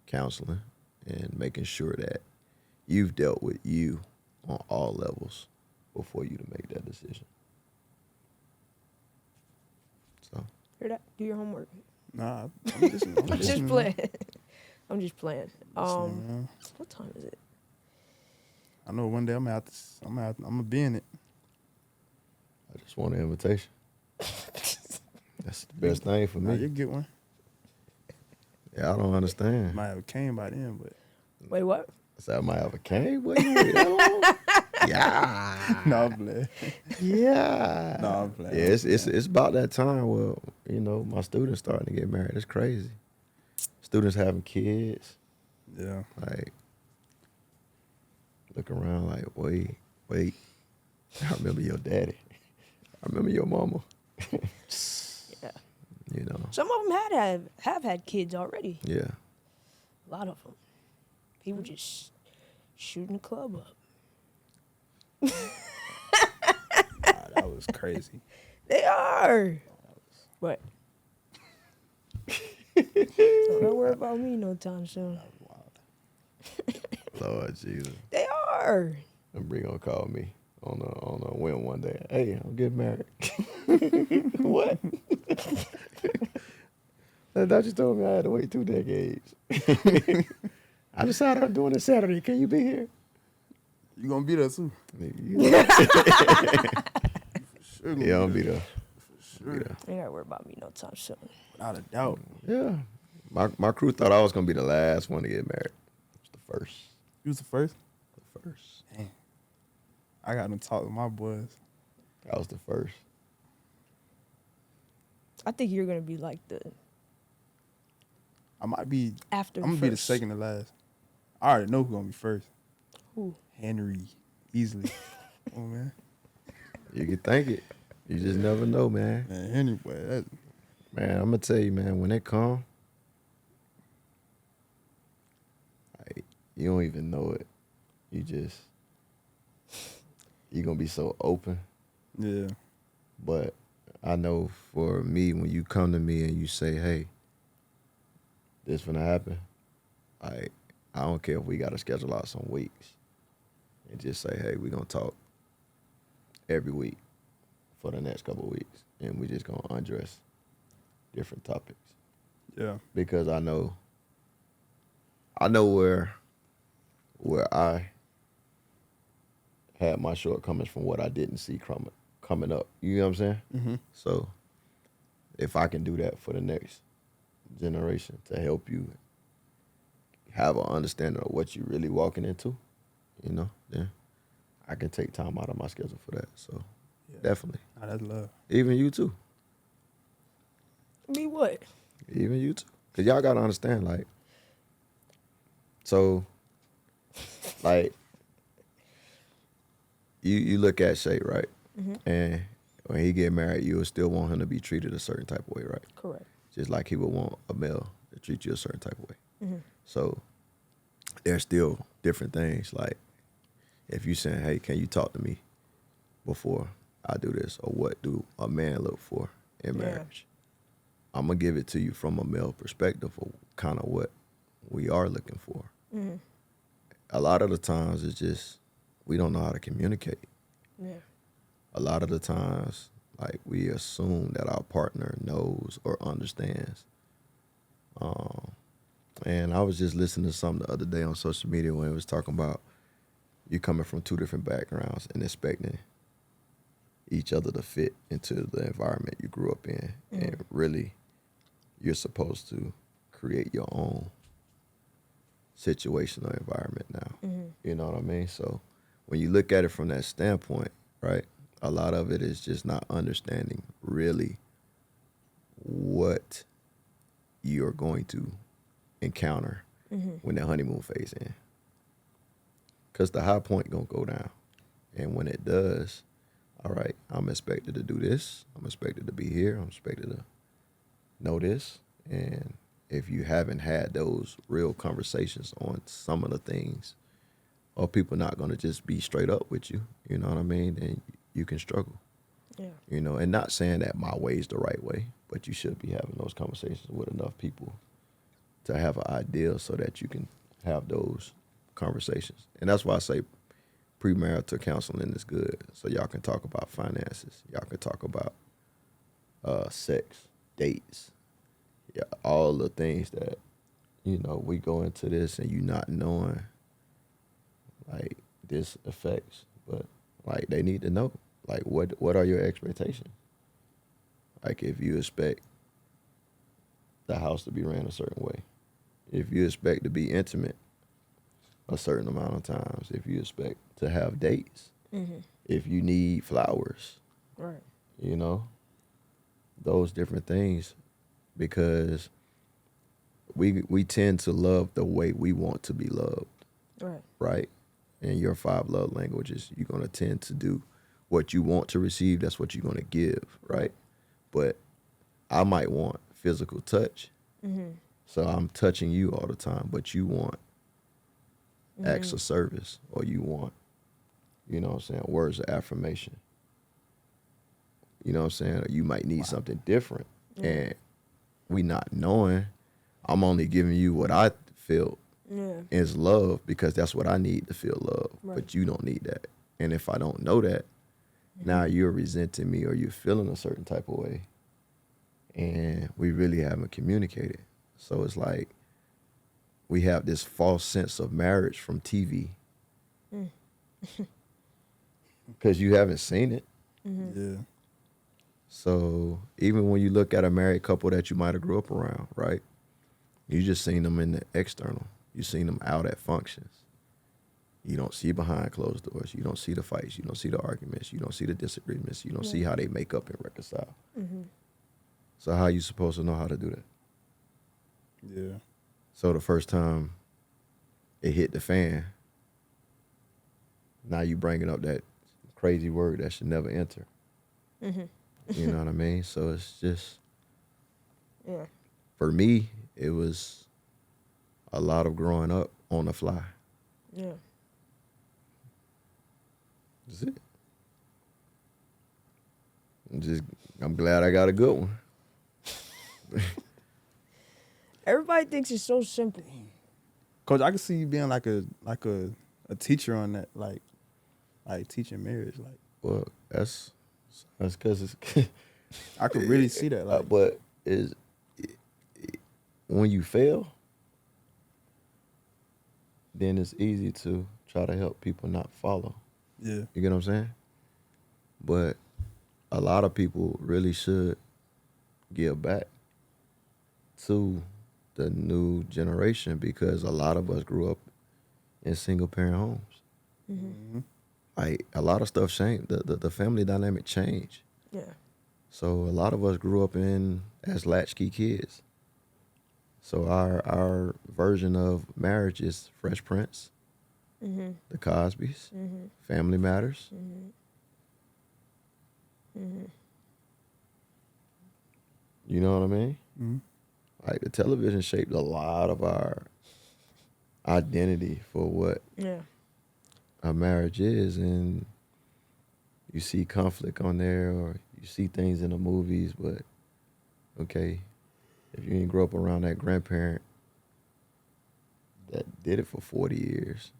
counseling and making sure that you've dealt with you on all levels before you to make that decision. So Hear that? Do your homework. Nah, I'm listening. I'm I'm just listening, playing. I'm just playing. Listening, man. What time is it? I know one day I'm gonna be in it. I just want an invitation. That's the best thing for Nah, me. you get one. Yeah, I don't understand. Might have came by then, but Wait, what? So I might have a cane. What you wait that long? Yeah. no, I'm playing. Yeah. No, I'm playing. Yeah, it's about that time where, you know, my students starting to get married. It's crazy. Students having kids. Yeah. Like, look around like, wait. I remember your daddy. I remember your mama. Yeah. You know. Some of them have had kids already. Yeah. A lot of them. People just shooting the club up. Nah, that was crazy. They are. What? Don't worry about me no time soon. Lord Jesus. They are. And Bree gonna call me on a whim one day. Hey, I'm getting married. What? I thought you told me I had to wait 2 decades. I decided I'm doing it Saturday. Can you be here? You gonna be there too? Yeah, Sure I'm gonna be there. Sure. Yeah. You gotta worry about me no time soon. Without a doubt. Yeah. My crew thought I was gonna be the last one to get married. I was the first. You was the first? The first. Damn. I got to talk with my boys. I was the first. I think you're gonna be like the I might be. after. I'm gonna be the second to last. I already know who's gonna be first. Who? Henry, easily. Oh man, You can think it. You just never know, man. man, Henry, boy. That, Man, I'm gonna tell you, man, when it come, like, you don't even know it. You're gonna be so open. yeah, But I know for me, when you come to me and you say, hey, this finna happen, like, I don't care if we gotta schedule out some weeks and just say, hey, we gonna talk every week for the next couple of weeks, and we just gonna undress different topics. yeah, Because I know where I had my shortcomings from what I didn't see coming up. You know what I'm saying? mm-hmm. So if I can do that for the next generation to help you have an understanding of what you're really walking into, you know, then I can take time out of my schedule for that. So Yeah. definitely. Nah, that's love. Even you too. Me what? Even you too. Because y'all got to understand, like, so, like, you look at Shay, right? And when he get married, you would still want him to be treated a certain type of way, right? Correct. Just like he would want a male to treat you a certain type of way. So there's still different things. Like if you saying, hey, can you talk to me before I do this? Or what do a man look for in Yeah. marriage? I'm going to give it to you from a male perspective of kind of what we are looking for. A lot of the times it's just we don't know how to communicate. Yeah. A lot of the times, like, we assume that our partner knows or understands. And I was just listening to something the other day on social media when it was talking about you coming from two different backgrounds and expecting each other to fit into the environment you grew up in and really you're supposed to create your own situational environment now. You know what I mean? So when you look at it from that standpoint, right, a lot of it is just not understanding really what you're going to encounter when that honeymoon phase in. Because the high point going to go down. And when it does, all right, I'm expected to do this. I'm expected to be here. I'm expected to know this. And if you haven't had those real conversations on some of the things, or people not going to just be straight up with you, you know what I mean? Then you can struggle. Yeah. You know, and not saying that my way is the right way, but you should be having those conversations with enough people to have an ideal so that you can have those conversations. And that's why I say premarital counseling is good. So y'all can talk about finances. Y'all can talk about sex, dates, yeah, all the things that, you know, we go into this and you not knowing, like, this affects. But, like, they need to know. Like, what are your expectations? Like, if you expect the house to be ran a certain way, if you expect to be intimate a certain amount of times, if you expect to have dates, if you need flowers, Right. you know, those different things, because we tend to love the way we want to be loved, Right. right? In your 5 love languages, you're going to tend to do what you want to receive. That's what you're going to give, right? But I might want physical touch, so I'm touching you all the time, but you want acts of service, or you want, you know what I'm saying, words of affirmation. You know what I'm saying? Or you might need something different. And we not knowing, I'm only giving you what I feel is love because that's what I need to feel love. Right. But you don't need that. And if I don't know that, now you're resenting me or you're feeling a certain type of way. And we really haven't communicated. So it's like we have this false sense of marriage from TV. Because you haven't seen it. Yeah. So even when you look at a married couple that you might have grew up around, right? You just seen them in the external. You seen them out at functions. You don't see behind closed doors. You don't see the fights. You don't see the arguments. You don't see the disagreements. You don't see how they make up and reconcile. So how you supposed to know how to do that? Yeah. So the first time it hit the fan, now you bringing up that crazy word that should never enter. You know what I mean? So it's just, for me, it was a lot of growing up on the fly. Yeah. That's it. I'm glad I got a good one. Everybody thinks it's so simple. Coach, I can see you being like a teacher on that, like teaching marriage. Like, Well, that's because it's. I could really see that. Like, But when you fail, then it's easy to try to help people not follow. yeah, You get what I'm saying? But a lot of people really should give back to the new generation because a lot of us grew up in single parent homes. Like a lot of stuff changed. The family dynamic changed. Yeah. So a lot of us grew up as latchkey kids. So our version of marriage is Fresh Prince, The Cosbys, Family Matters. You know what I mean? Like the television shaped a lot of our identity for what a marriage is, and you see conflict on there or you see things in the movies, but okay, if you didn't grow up around that grandparent that did it for 40 years,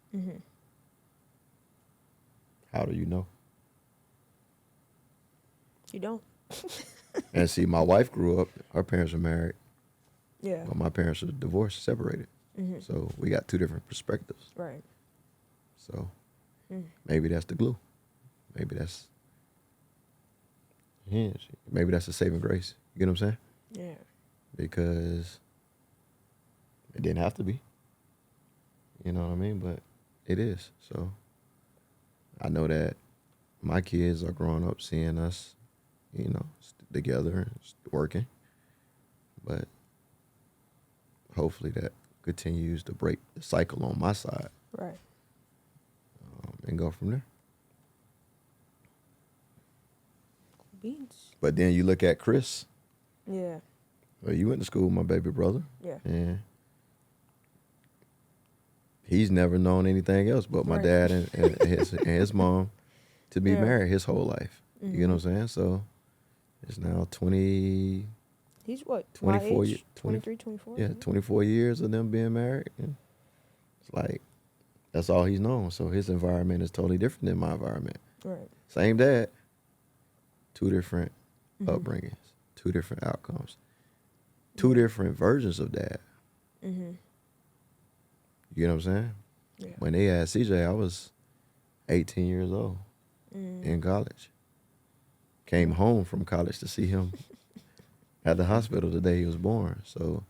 how do you know? You don't. And see, my wife grew up, her parents were married, Yeah. but my parents were divorced, separated. So we got two different perspectives. Right. So maybe that's the glue. Maybe that's maybe that's the saving grace. You get what I'm saying? Yeah. because it didn't have to be. You know what I mean? But it is. So I know that my kids are growing up seeing us, together and working. But hopefully that continues to break the cycle on my side, Right. and go from there. Beans. But then you look at Chris. Yeah. Well, you went to school with my baby brother. Yeah. And he's never known anything else but my Right. dad and his mom to be Yeah. married his whole life. Mm-hmm. You know what I'm saying? So it's now 20, He's what? 24 my ye- age? 20 23, 24? yeah, 24 years of them being married. And it's like, that's all he's known. So his environment is totally different than my environment. Right. Same dad, two different Mhm. upbringings, two different outcomes, two different versions of dad. Mm-hmm. You know what I'm saying? Yeah. When they had CJ, I was 18 years old in college. Came home from college to see him at the hospital the day he was born. So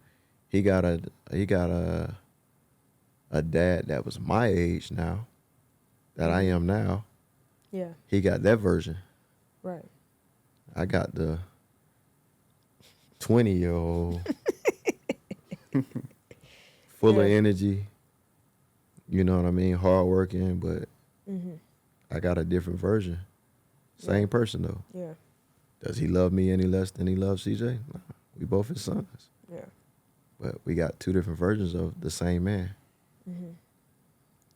he got a dad that was my age now, that I am now. Yeah. He got that version. Right. I got the 20-year-old full of Yeah. energy. You know what I mean? Hardworking, but Mm-hmm. I got a different version. Same Yeah. person though. Yeah. Does he love me any less than he loves CJ? Nah, we both his sons. Yeah. But we got two different versions of the same man. Mm-hmm.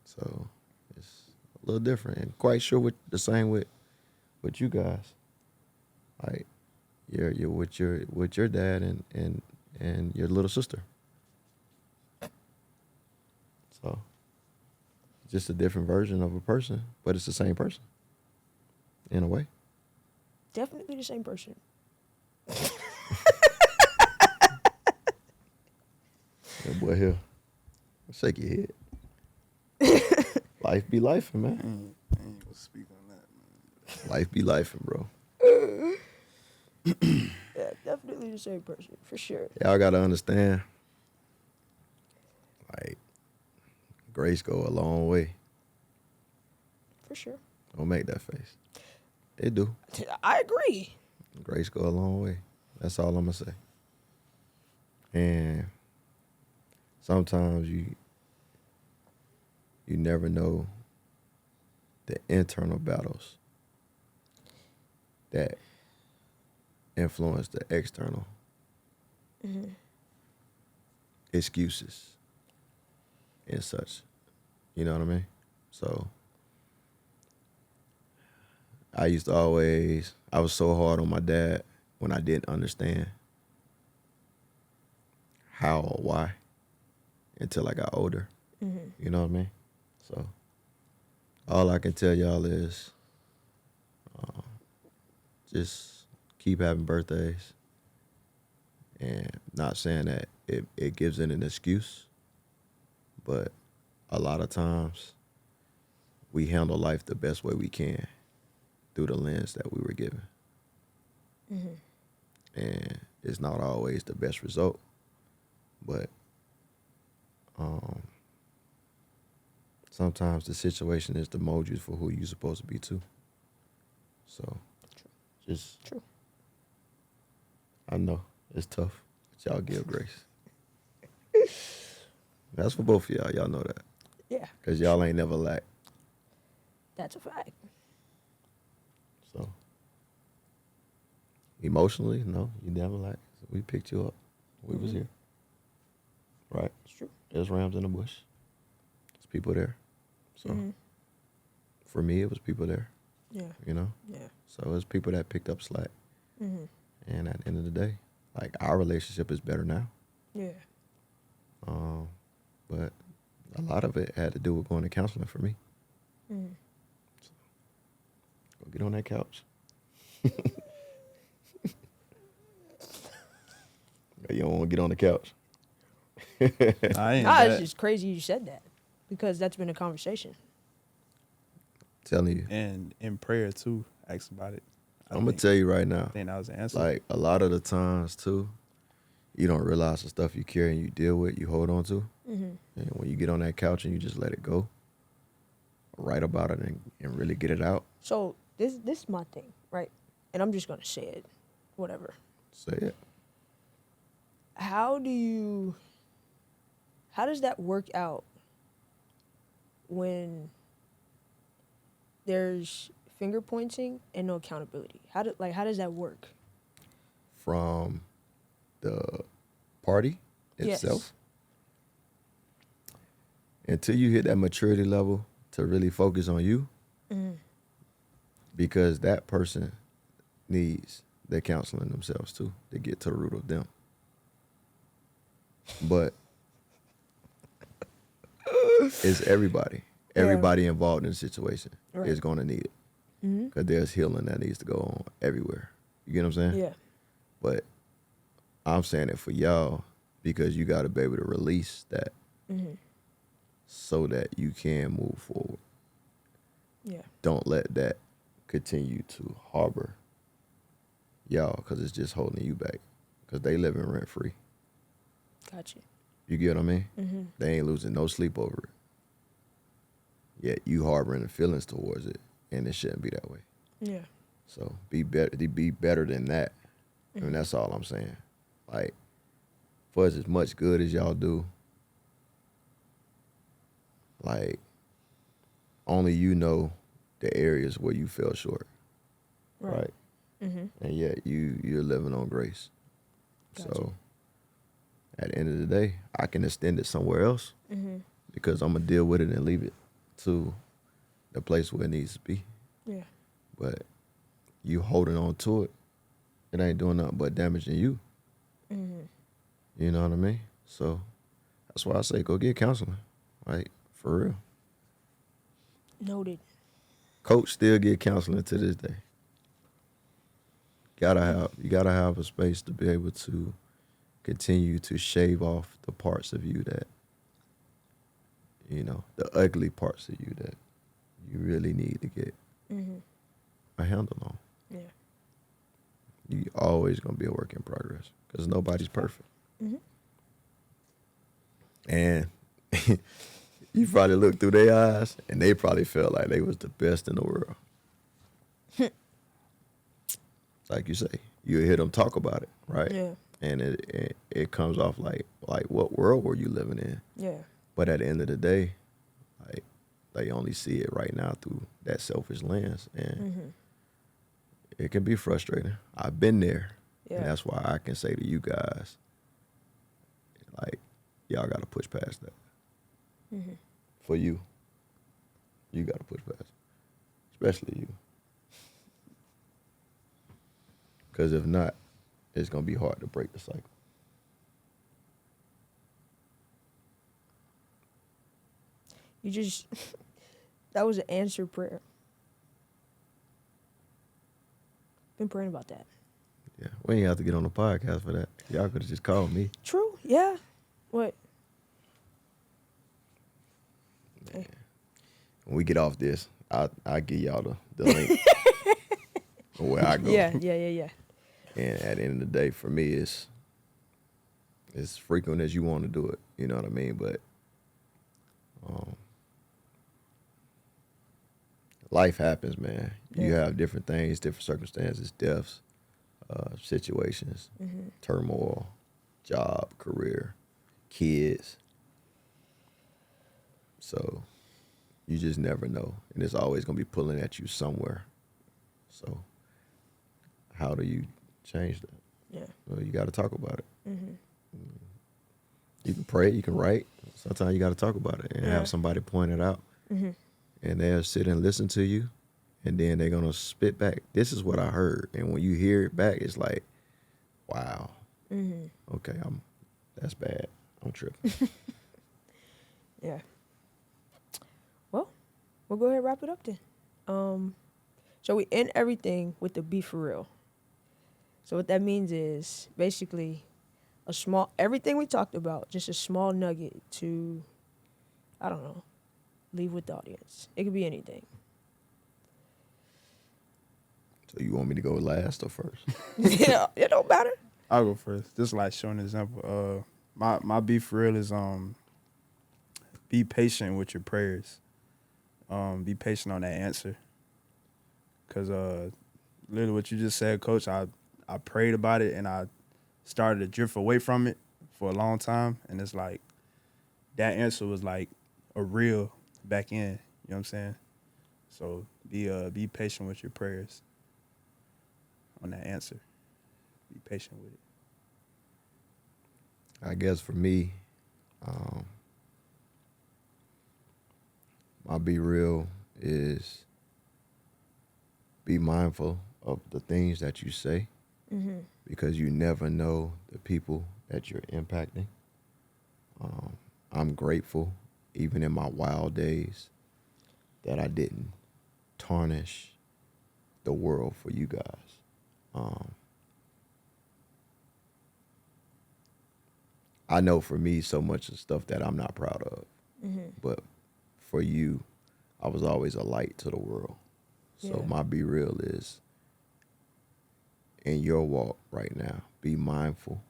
So it's a little different. And quite sure the same with you guys. Like you're with your dad and your little sister. So just a different version of a person, but it's the same person. In a way. Definitely the same person. That boy here. Shake your head. Life be life, man. I ain't gonna speak on that, man. Life be life, bro. Yeah, definitely the same person, for sure. Y'all gotta understand. Like, grace go a long way. For sure. Don't make that face. It do. I agree. Grace go a long way. That's all I'm gonna say. And sometimes you never know the internal battles that influence the external excuses and such. You know what I mean? So I was so hard on my dad when I didn't understand how or why until I got older. You know what I mean? So all I can tell y'all is just keep having birthdays, and not saying that it gives it an excuse, but a lot of times we handle life the best way we can through the lens that we were given. And it's not always the best result, but sometimes the situation is to mold you for who you're supposed to be too. So just True. I know it's tough, but y'all give grace. That's for both of y'all. Y'all know that. Yeah, Because y'all ain't never lacked. that's a fact. So emotionally, no, you never lacked. We picked you up. We was here. Right? It's true. There's rams in the bush. There's people there. So for me, it was people there, Yeah. you know? Yeah. So it was people that picked up slack. Mm-hmm. And at the end of the day, like, our relationship is better now. Yeah. But a lot of it had to do with going to counseling for me. Mm-hmm. So, go get on that couch. You don't want to get on the couch. I ain't Nah, it's that. just crazy you said that, because that's been a conversation. Telling you. And in prayer too, ask about it. I'm going to tell you right now. I think that was the answer. Like, a lot of the times, too, you don't realize the stuff you carry and you deal with, you hold on to. Mm-hmm. And when you get on that couch and you just let it go, write about it and really get it out, So this is my thing, right? And I'm just gonna say it, whatever. say it. How does that work out when there's finger pointing and no accountability? How does that work? From the party Yes. itself, until you hit that maturity level to really focus on you, Mm-hmm. because that person needs their counseling themselves too to get to the root of them. But it's everybody. Yeah. Everybody involved in the situation Right. is going to need it. Mm-hmm. Because there's healing that needs to go on everywhere. You get what I'm saying? Yeah. But I'm saying it for y'all because you got to be able to release that Mm-hmm. so that you can move forward. Yeah. Don't let that continue to harbor y'all because it's just holding you back because they living rent free. Gotcha. You get what I mean? Mm-hmm. They ain't losing no sleep over it. Yet you harboring the feelings towards it, and it shouldn't be that way. Yeah. So be better than that. I Mm-hmm. mean, that's all I'm saying. Like, for as much good as y'all do, like, only you know the areas where you fell short, right? Mm-hmm. And yet you're living on grace. Gotcha. So at the end of the day, I can extend it somewhere else Mm-hmm. because I'm gonna deal with it and leave it to the place where it needs to be. Yeah. But you holding on to it, it ain't doing nothing but damaging you. Mm-hmm. You know what I mean? So that's why I say go get counseling. Like, for real. Noted. Coach still get counseling to this day. You gotta have a space to be able to continue to shave off the parts of you that, you know, the ugly parts of you that you really need to get Mm-hmm. a handle on. Yeah. You always gonna be a work in progress because nobody's perfect. Mm-hmm. And you probably look through their eyes and they probably felt like they was the best in the world. Like you say, you hear them talk about it, right? Yeah. And it comes off like what world were you living in? Yeah. But at the end of the day, like, they only see it right now through that selfish lens, and Mm-hmm. it can be frustrating. I've been there, Yeah. and that's why I can say to you guys, like, y'all got to push past that. Mm-hmm. For you got to push past it, especially you, because if not, it's gonna be hard to break the cycle. You just that was an answered prayer. Been praying about that. Yeah, we ain't have to get on the podcast for that. Y'all could have just called me. True. Yeah. What? When we get off this, I'll give y'all the link of where I go. Yeah. And at the end of the day, for me, it's as frequent as you want to do it. You know what I mean? But life happens, man. You Yeah. have different things, different circumstances, deaths, situations, Mm-hmm. turmoil, job, career, kids. So you just never know. And it's always going to be pulling at you somewhere. So how do you change that? Yeah. Well, you got to talk about it. Mm-hmm. You can pray, you can write. Sometimes you got to talk about it and Yeah. have somebody point it out. Mm-hmm. And they'll sit and listen to you. And then they're going to spit back. This is what I heard. And when you hear it back, it's like, wow. Mm-hmm. Okay, that's bad. I'm tripping. Yeah. Well, we'll go ahead and wrap it up then. So we end everything with the be for real. So what that means is basically everything we talked about, just a small nugget to, I don't know, leave with the audience. It could be anything. So you want me to go last or first? Yeah, it don't matter. I'll go first. Just like showing an example. My beef for real is be patient with your prayers. Be patient on that answer. Cause literally what you just said, Coach, I prayed about it and I started to drift away from it for a long time, and it's like that answer was like a real back end. You know what I'm saying? So be patient with your prayers on that answer. Be patient with it. I guess for me, my be real is be mindful of the things that you say because you never know the people that you're impacting. I'm grateful, even in my wild days, that I didn't tarnish the world for you guys. I know for me, so much of stuff that I'm not proud of, but for you, I was always a light to the world. So Yeah. my be real is in your walk right now, be mindful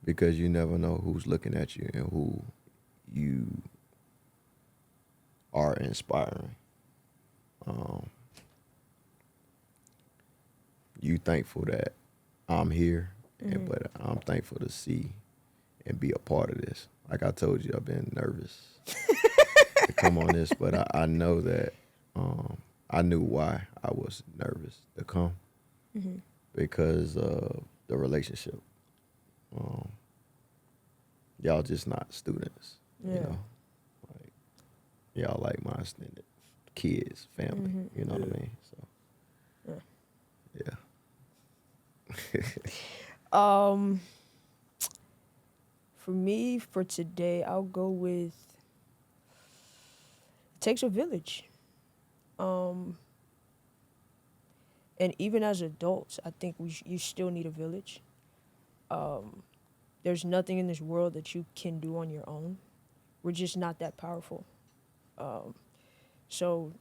because you never know who's looking at you and who you are inspiring. You thankful that I'm here, but I'm thankful to see and be a part of this. Like I told you, I've been nervous to come on this, but I know that I knew why I was nervous to come because of the relationship. Y'all just not students, Yeah. you know. Like y'all like my extended kids, family. You know what I mean? So yeah. For me, for today, I'll go with it takes a village. And even as adults, I think you still need a village. There's nothing in this world that you can do on your own. We're just not that powerful. So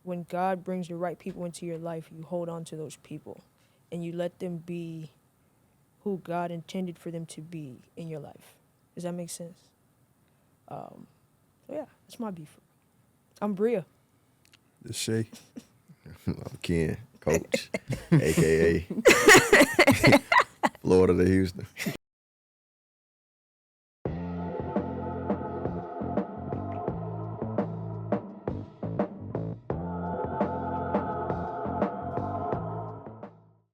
when God brings the right people into your life, you hold on to those people and you let them be who God intended for them to be in your life. Does that make sense? So yeah, that's my beef. I'm Briah. The Shay. I'm Ken, coach, aka Florida to Houston.